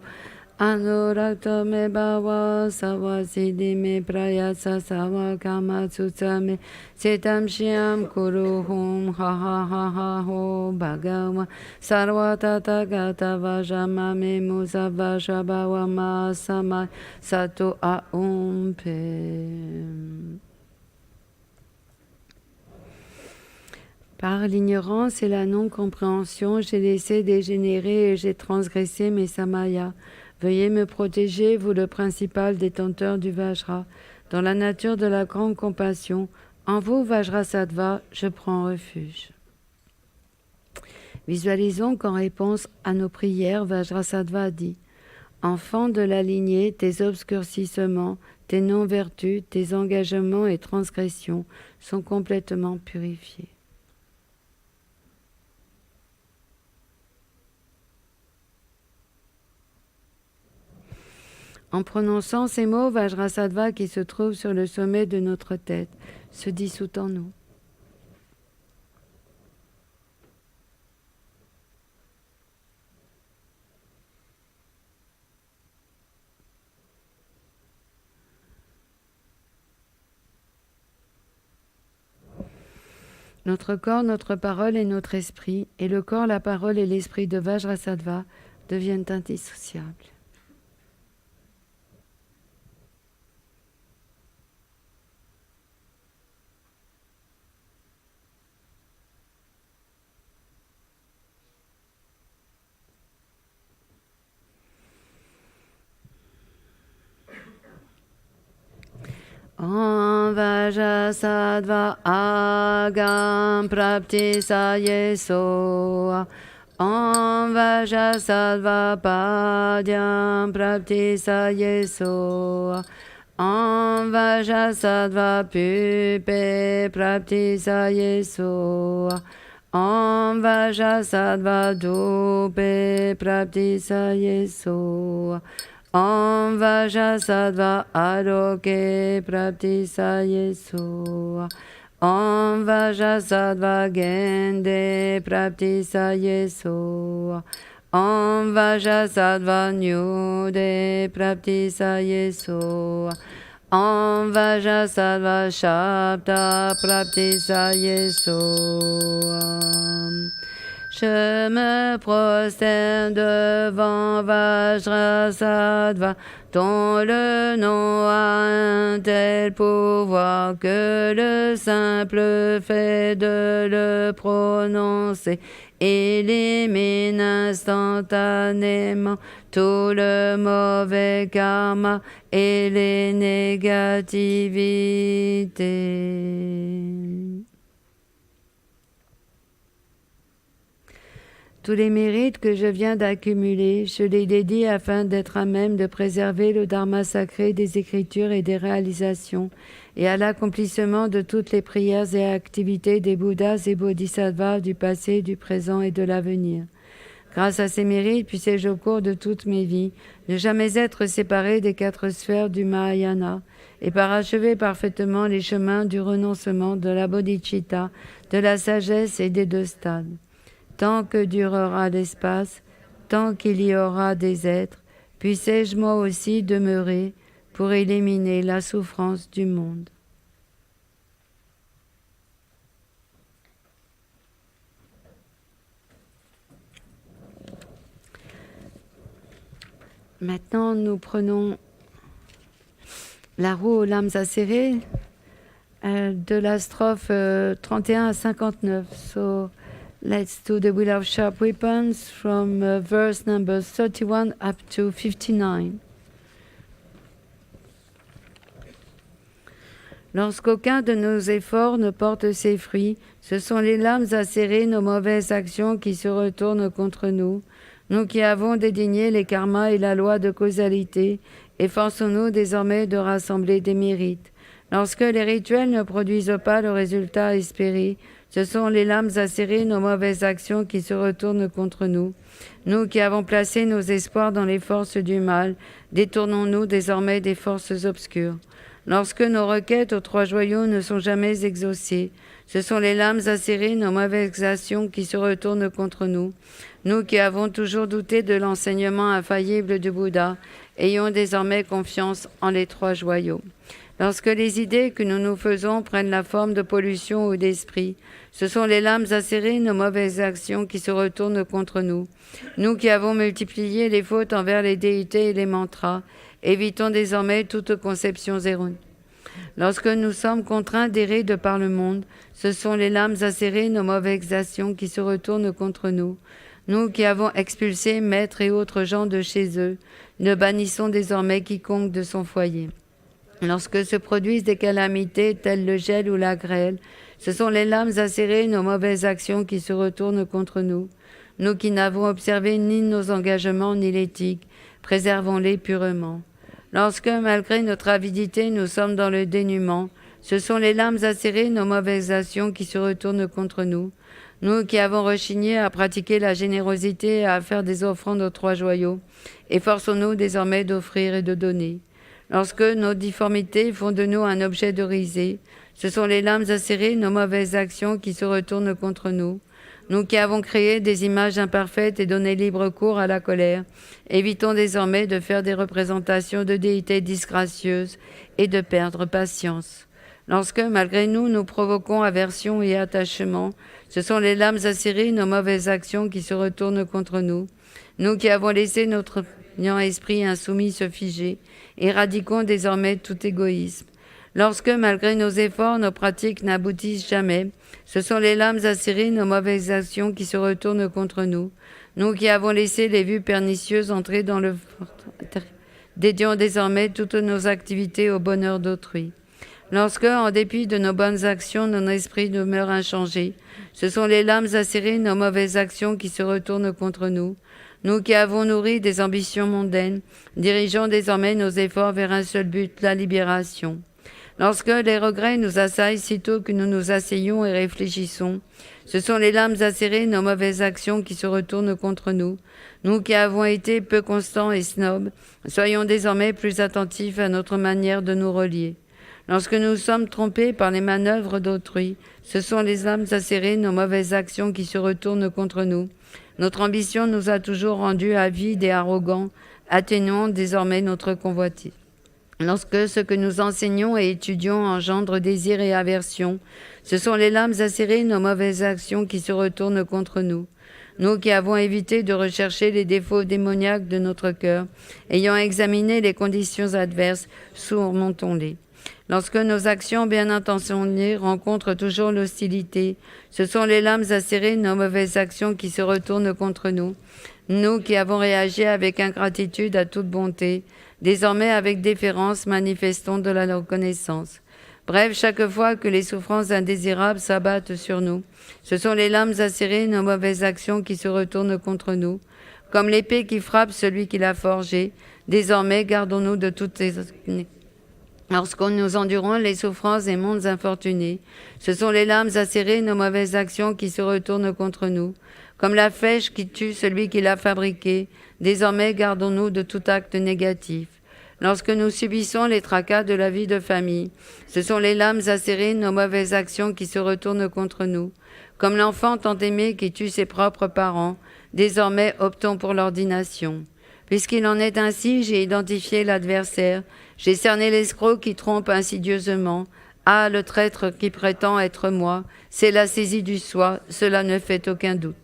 Anurakto me bawa Sawasidi me prayasa Sawakama Tsutsame Setam Shyam Kuruhum Ha ha ha ha ho Bhagawa Sarvatata Gata Vajamame Musa Vajabawama Samay Sato Aumpe. Par l'ignorance et la non-compréhension, j'ai laissé dégénérer et j'ai transgressé mes samayas. Veuillez me protéger, vous le principal détenteur du Vajra. Dans la nature de la grande compassion, en vous, Vajrasattva, je prends refuge. Visualisons qu'en réponse à nos prières, Vajrasattva dit « Enfant de la lignée, tes obscurcissements, tes non-vertus, tes engagements et transgressions sont complètement purifiés. » En prononçant ces mots, Vajrasattva qui se trouve sur le sommet de notre tête se dissout en nous. Notre corps, notre parole et notre esprit, et le corps, la parole et l'esprit de Vajrasattva deviennent indissociables. Om Vajasattva Agam Prapti Sayeso. Om Vajasattva Padyam Prapti Sayeso. Om Vajasattva Pupe Prapti Sayeso. Om Vajasattva Dupe Prapti Sayeso. Om Vajasattva Aroke Prapti Sayeso. Om Vajasattva Gende Prapti Sayeso. Om Vajasattva Nyude Prapti Sayeso. Om Vajasattva Shabda Prapti Sayeso. Je me prosterne devant Vajrasattva, dont le nom a un tel pouvoir que le simple fait de le prononcer élimine instantanément tout le mauvais karma et les négativités. Tous les mérites que je viens d'accumuler, je les dédie afin d'être à même de préserver le dharma sacré des écritures et des réalisations et à l'accomplissement de toutes les prières et activités des Bouddhas et Bodhisattvas du passé, du présent et de l'avenir. Grâce à ces mérites, puissé-je au cours de toute mes vies ne jamais être séparé des 4 sphères du Mahayana et parachever parfaitement les chemins du renoncement, de la bodhicitta, de la sagesse et des 2 stades. Tant que durera l'espace, tant qu'il y aura des êtres, puissé-je moi aussi demeurer pour éliminer la souffrance du monde. Maintenant, nous prenons la roue aux lames acérées de la strophe 31 à 59. So, let's do the Wheel of Sharp Weapons from verse number 31 up to 59. Lorsqu'aucun de nos efforts ne porte ses fruits, ce sont les lames acérées, nos mauvaises actions qui se retournent contre nous. Nous qui avons dédaigné les karmas et la loi de causalité, efforçons-nous désormais de rassembler des mérites. Lorsque les rituels ne produisent pas le résultat espéré, Ce sont les lames acérées, nos mauvaises actions qui se retournent contre nous. Nous qui avons placé nos espoirs dans les forces du mal, détournons-nous désormais des forces obscures. Lorsque nos requêtes aux 3 joyaux ne sont jamais exaucées, ce sont les lames acérées, nos mauvaises actions qui se retournent contre nous. Nous qui avons toujours douté de l'enseignement infaillible du Bouddha, ayons désormais confiance en les 3 joyaux. Lorsque les idées que nous nous faisons prennent la forme de pollution ou d'esprit, ce sont les lames acérées, nos mauvaises actions qui se retournent contre nous. Nous qui avons multiplié les fautes envers les déités et les mantras, évitons désormais toute conception erronée. Lorsque nous sommes contraints d'errer de par le monde, ce sont les lames acérées, nos mauvaises actions qui se retournent contre nous. Nous qui avons expulsé maîtres et autres gens de chez eux, ne bannissons désormais quiconque de son foyer. Lorsque se produisent des calamités telles le gel ou la grêle, ce sont les lames acérées, nos mauvaises actions qui se retournent contre nous. Nous qui n'avons observé ni nos engagements ni l'éthique, préservons-les purement. Lorsque, malgré notre avidité, nous sommes dans le dénuement, ce sont les lames acérées, nos mauvaises actions qui se retournent contre nous. Nous qui avons rechigné à pratiquer la générosité et à faire des offrandes aux 3 joyaux, efforçons-nous désormais d'offrir et de donner. Lorsque nos difformités font de nous un objet de risée, ce sont les lames acérées, nos mauvaises actions qui se retournent contre nous. Nous qui avons créé des images imparfaites et donné libre cours à la colère, évitons désormais de faire des représentations de déités disgracieuses et de perdre patience. Lorsque, malgré nous, nous provoquons aversion et attachement, ce sont les lames acérées, nos mauvaises actions qui se retournent contre nous. Nous qui avons laissé notre esprit insoumis se figer, éradiquons désormais tout égoïsme. Lorsque, malgré nos efforts, nos pratiques n'aboutissent jamais, ce sont les lames acérées, nos mauvaises actions qui se retournent contre nous. Nous qui avons laissé les vues pernicieuses entrer dans le dédions désormais toutes nos activités au bonheur d'autrui. Lorsque, en dépit de nos bonnes actions, nos esprits demeurent inchangés, ce sont les lames acérées, nos mauvaises actions qui se retournent contre nous. Nous qui avons nourri des ambitions mondaines, dirigeons désormais nos efforts vers un seul but, la libération. Lorsque les regrets nous assaillent sitôt que nous nous asseyons et réfléchissons, ce sont les lames acérées, nos mauvaises actions qui se retournent contre nous. Nous qui avons été peu constants et snobs, soyons désormais plus attentifs à notre manière de nous relier. Lorsque nous sommes trompés par les manœuvres d'autrui, ce sont les lames acérées, nos mauvaises actions qui se retournent contre nous. Notre ambition nous a toujours rendus avides et arrogants, atténuant désormais notre convoitise. Lorsque ce que nous enseignons et étudions engendre désir et aversion, ce sont les lames acérées, nos mauvaises actions qui se retournent contre nous. Nous qui avons évité de rechercher les défauts démoniaques de notre cœur, ayant examiné les conditions adverses, surmontons-les. Lorsque nos actions bien intentionnées rencontrent toujours l'hostilité, ce sont les lames acérées, nos mauvaises actions qui se retournent contre nous. Nous qui avons réagi avec ingratitude à toute bonté, désormais avec déférence manifestons de la reconnaissance. Bref, chaque fois que les souffrances indésirables s'abattent sur nous, ce sont les lames acérées, nos mauvaises actions qui se retournent contre nous. Comme l'épée qui frappe celui qui l'a forgée, désormais gardons-nous de toutes ces... Lorsque nous endurons les souffrances des mondes infortunés, ce sont les lames acérées, nos mauvaises actions qui se retournent contre nous. Comme la flèche qui tue celui qui l'a fabriquée, désormais gardons-nous de tout acte négatif. Lorsque nous subissons les tracas de la vie de famille, ce sont les lames acérées, nos mauvaises actions qui se retournent contre nous. Comme l'enfant tant aimé qui tue ses propres parents, désormais optons pour l'ordination. Puisqu'il en est ainsi, j'ai identifié l'adversaire, j'ai cerné l'escroc qui trompe insidieusement. Ah, le traître qui prétend être moi, c'est la saisie du soi, cela ne fait aucun doute.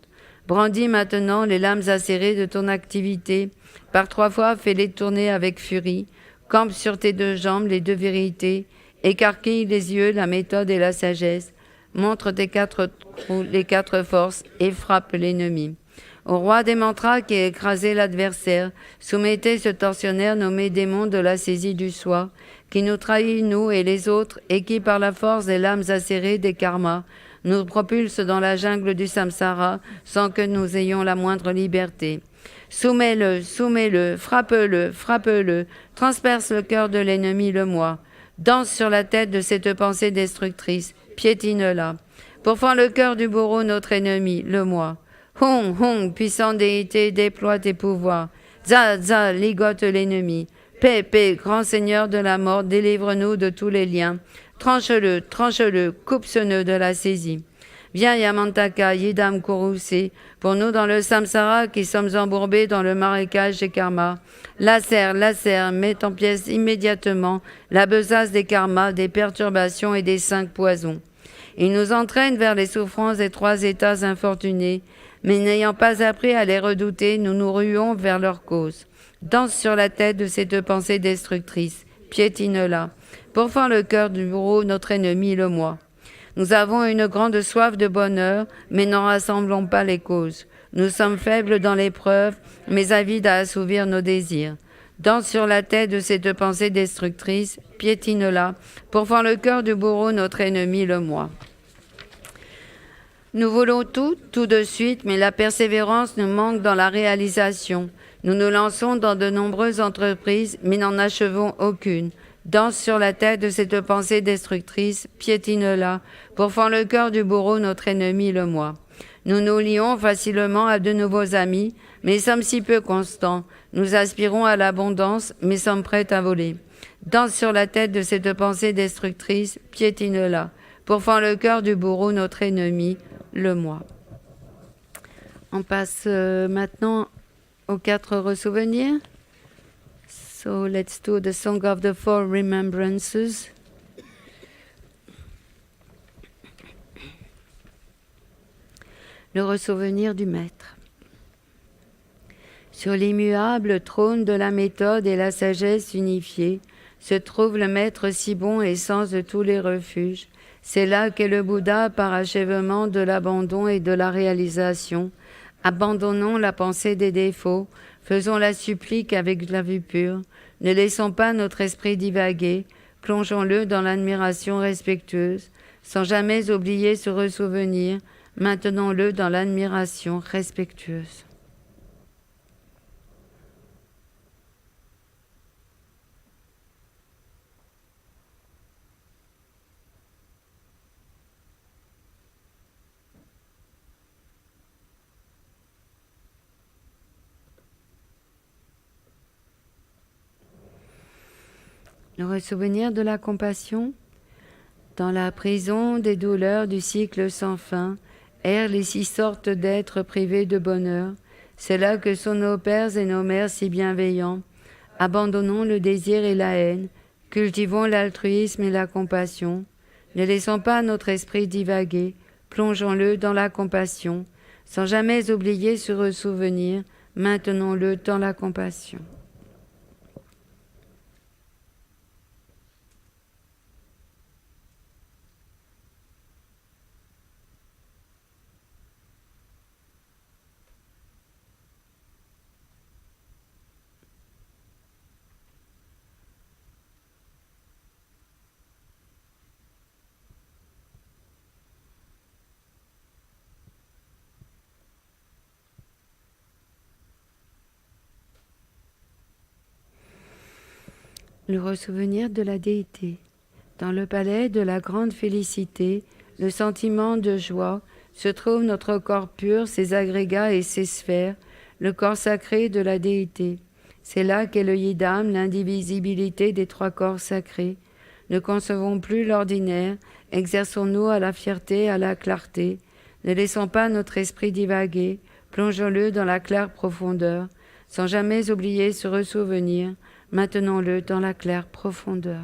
Brandis maintenant les lames acérées de ton activité, par 3 fois fais-les tourner avec furie, campe sur tes 2 jambes les 2 vérités, écarquille les yeux la méthode et la sagesse, montre tes 4 trous, les 4 forces et frappe l'ennemi. Au roi des mantras qui a écrasé l'adversaire, soumettez ce tortionnaire nommé démon de la saisie du soi, qui nous trahit nous et les autres et qui par la force des lames acérées des karmas, nous propulse dans la jungle du samsara sans que nous ayons la moindre liberté. Soumets-le, soumets-le, frappe-le, frappe-le, transperce le cœur de l'ennemi le moi, danse sur la tête de cette pensée destructrice, piétine-la. Pourfend le cœur du bourreau, notre ennemi, le moi. Hong, Hong, puissante déité, déploie tes pouvoirs. Za, Za, ligote l'ennemi. Paix, paix, grand seigneur de la mort, délivre-nous de tous les liens. Tranche-le, coupe ce nœud de la saisie. Viens Yamantaka, Yidam Kuruse, pour nous dans le samsara qui sommes embourbés dans le marécage des karmas. Lacère, mets en pièces immédiatement la besace des karmas, des perturbations et des 5 poisons. Il nous entraîne vers les souffrances des 3 états infortunés, mais n'ayant pas appris à les redouter, nous nous ruons vers leur cause. Danse sur la tête de ces 2 pensées destructrices, piétine-la. Pourfend le cœur du bourreau, notre ennemi, le moi. Nous avons une grande soif de bonheur, mais n'en rassemblons pas les causes. Nous sommes faibles dans l'épreuve, mais avides à assouvir nos désirs. Danse sur la tête de ces 2 pensées destructrices, piétine-la. Pourfend le cœur du bourreau, notre ennemi, le moi. Nous voulons tout de suite, mais la persévérance nous manque dans la réalisation. Nous nous lançons dans de nombreuses entreprises, mais n'en achevons aucune. Danse sur la tête de cette pensée destructrice, piétine-la, pourfend le cœur du bourreau, notre ennemi, le moi. Nous nous lions facilement à de nouveaux amis, mais sommes si peu constants. Nous aspirons à l'abondance, mais sommes prêts à voler. Danse sur la tête de cette pensée destructrice, piétine-la, pourfend le cœur du bourreau, notre ennemi, le moi. On passe maintenant aux 4 ressouvenirs. So let's do the Song of the 4 Remembrances. Le ressouvenir du Maître. Sur l'immuable trône de la méthode et la sagesse unifiée se trouve le Maître si bon et sens de tous les refuges. C'est là qu'est le Bouddha par achèvement de l'abandon et de la réalisation. Abandonnons la pensée des défauts, faisons la supplique avec la vue pure. Ne laissons pas notre esprit divaguer, plongeons-le dans l'admiration respectueuse, sans jamais oublier se ressouvenir, maintenons-le dans l'admiration respectueuse. Le ressouvenir de la compassion. Dans la prison des douleurs du cycle sans fin, errent les 6 sortes d'êtres privés de bonheur. C'est là que sont nos pères et nos mères si bienveillants. Abandonnons le désir et la haine, cultivons l'altruisme et la compassion. Ne laissons pas notre esprit divaguer, plongeons-le dans la compassion. Sans jamais oublier se ressouvenir, maintenons-le dans la compassion. Le ressouvenir de la déité. Dans le palais de la grande félicité, le sentiment de joie, se trouve notre corps pur, ses agrégats et ses sphères, le corps sacré de la déité. C'est là qu'est le yidam, l'indivisibilité des 3 corps sacrés. Ne concevons plus l'ordinaire, exerçons-nous à la fierté, à la clarté. Ne laissons pas notre esprit divaguer, plongeons-le dans la claire profondeur, sans jamais oublier se ressouvenir, maintenons-le dans la claire profondeur.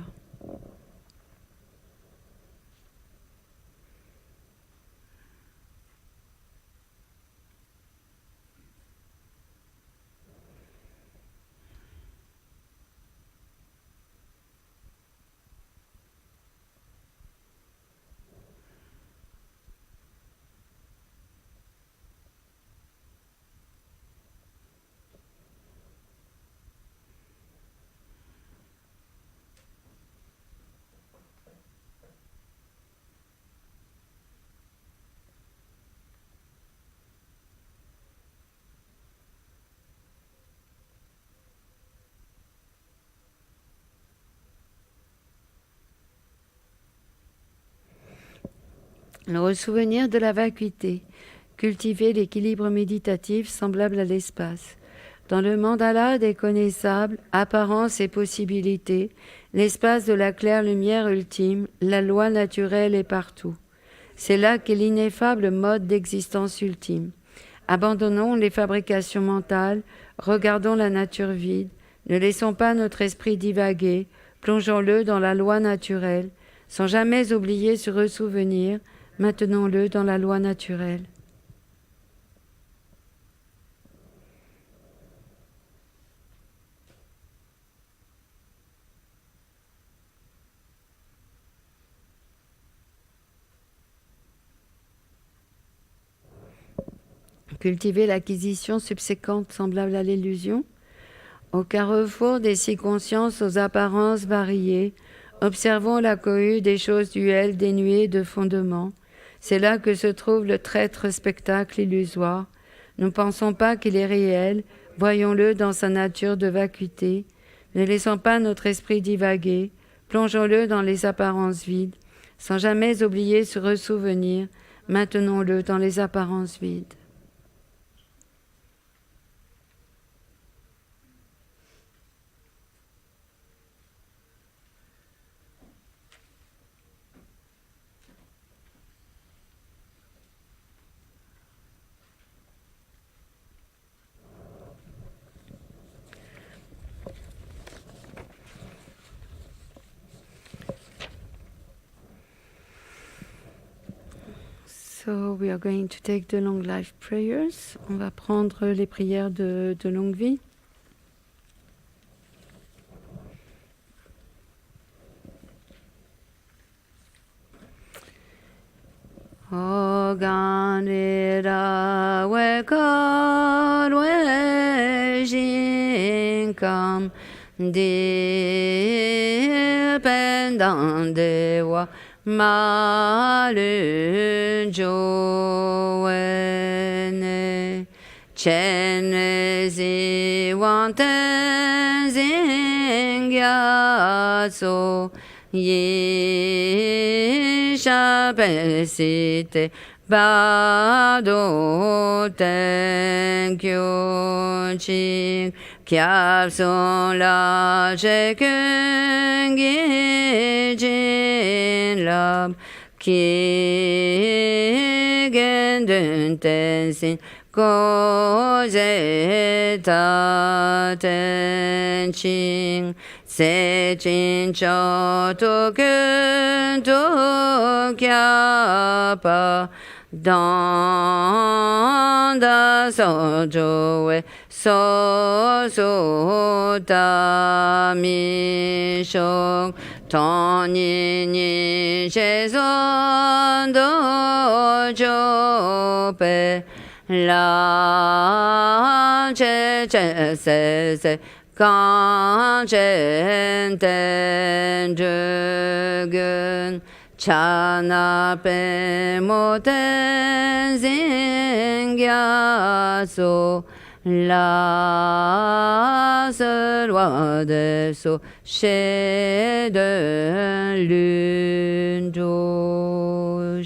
Le ressouvenir de la vacuité. Cultiver l'équilibre méditatif semblable à l'espace. Dans le mandala des connaissables, apparences et possibilités, l'espace de la claire lumière ultime, la loi naturelle est partout. C'est là qu'est l'ineffable mode d'existence ultime. Abandonnons les fabrications mentales, regardons la nature vide, ne laissons pas notre esprit divaguer, plongeons-le dans la loi naturelle, sans jamais oublier se ressouvenir, maintenons-le dans la loi naturelle. Cultiver l'acquisition subséquente semblable à l'illusion. Au carrefour des six consciences aux apparences variées, observons la cohue des choses duelles dénuées de fondement. C'est là que se trouve le traître spectacle illusoire. Nous ne pensons pas qu'il est réel, voyons-le dans sa nature de vacuité. Ne laissons pas notre esprit divaguer, plongeons-le dans les apparences vides, sans jamais oublier se ressouvenir, maintenons-le dans les apparences vides. So we are going to take the long life prayers. On va prendre les prières de longue vie. Oganira wekar wejinkam dependandewa malunjoene chenezi wanten zingyaso yishabesite bado tenkyoching kyapson la jekungijin lab kigendun tensin Gozeta tenching sechin chotokun tokyapa danda sojoe so tamishok toni ni shezon dojope la che se se kan chen ten gun chana pe moten zingya so la se loi de so chez de lune do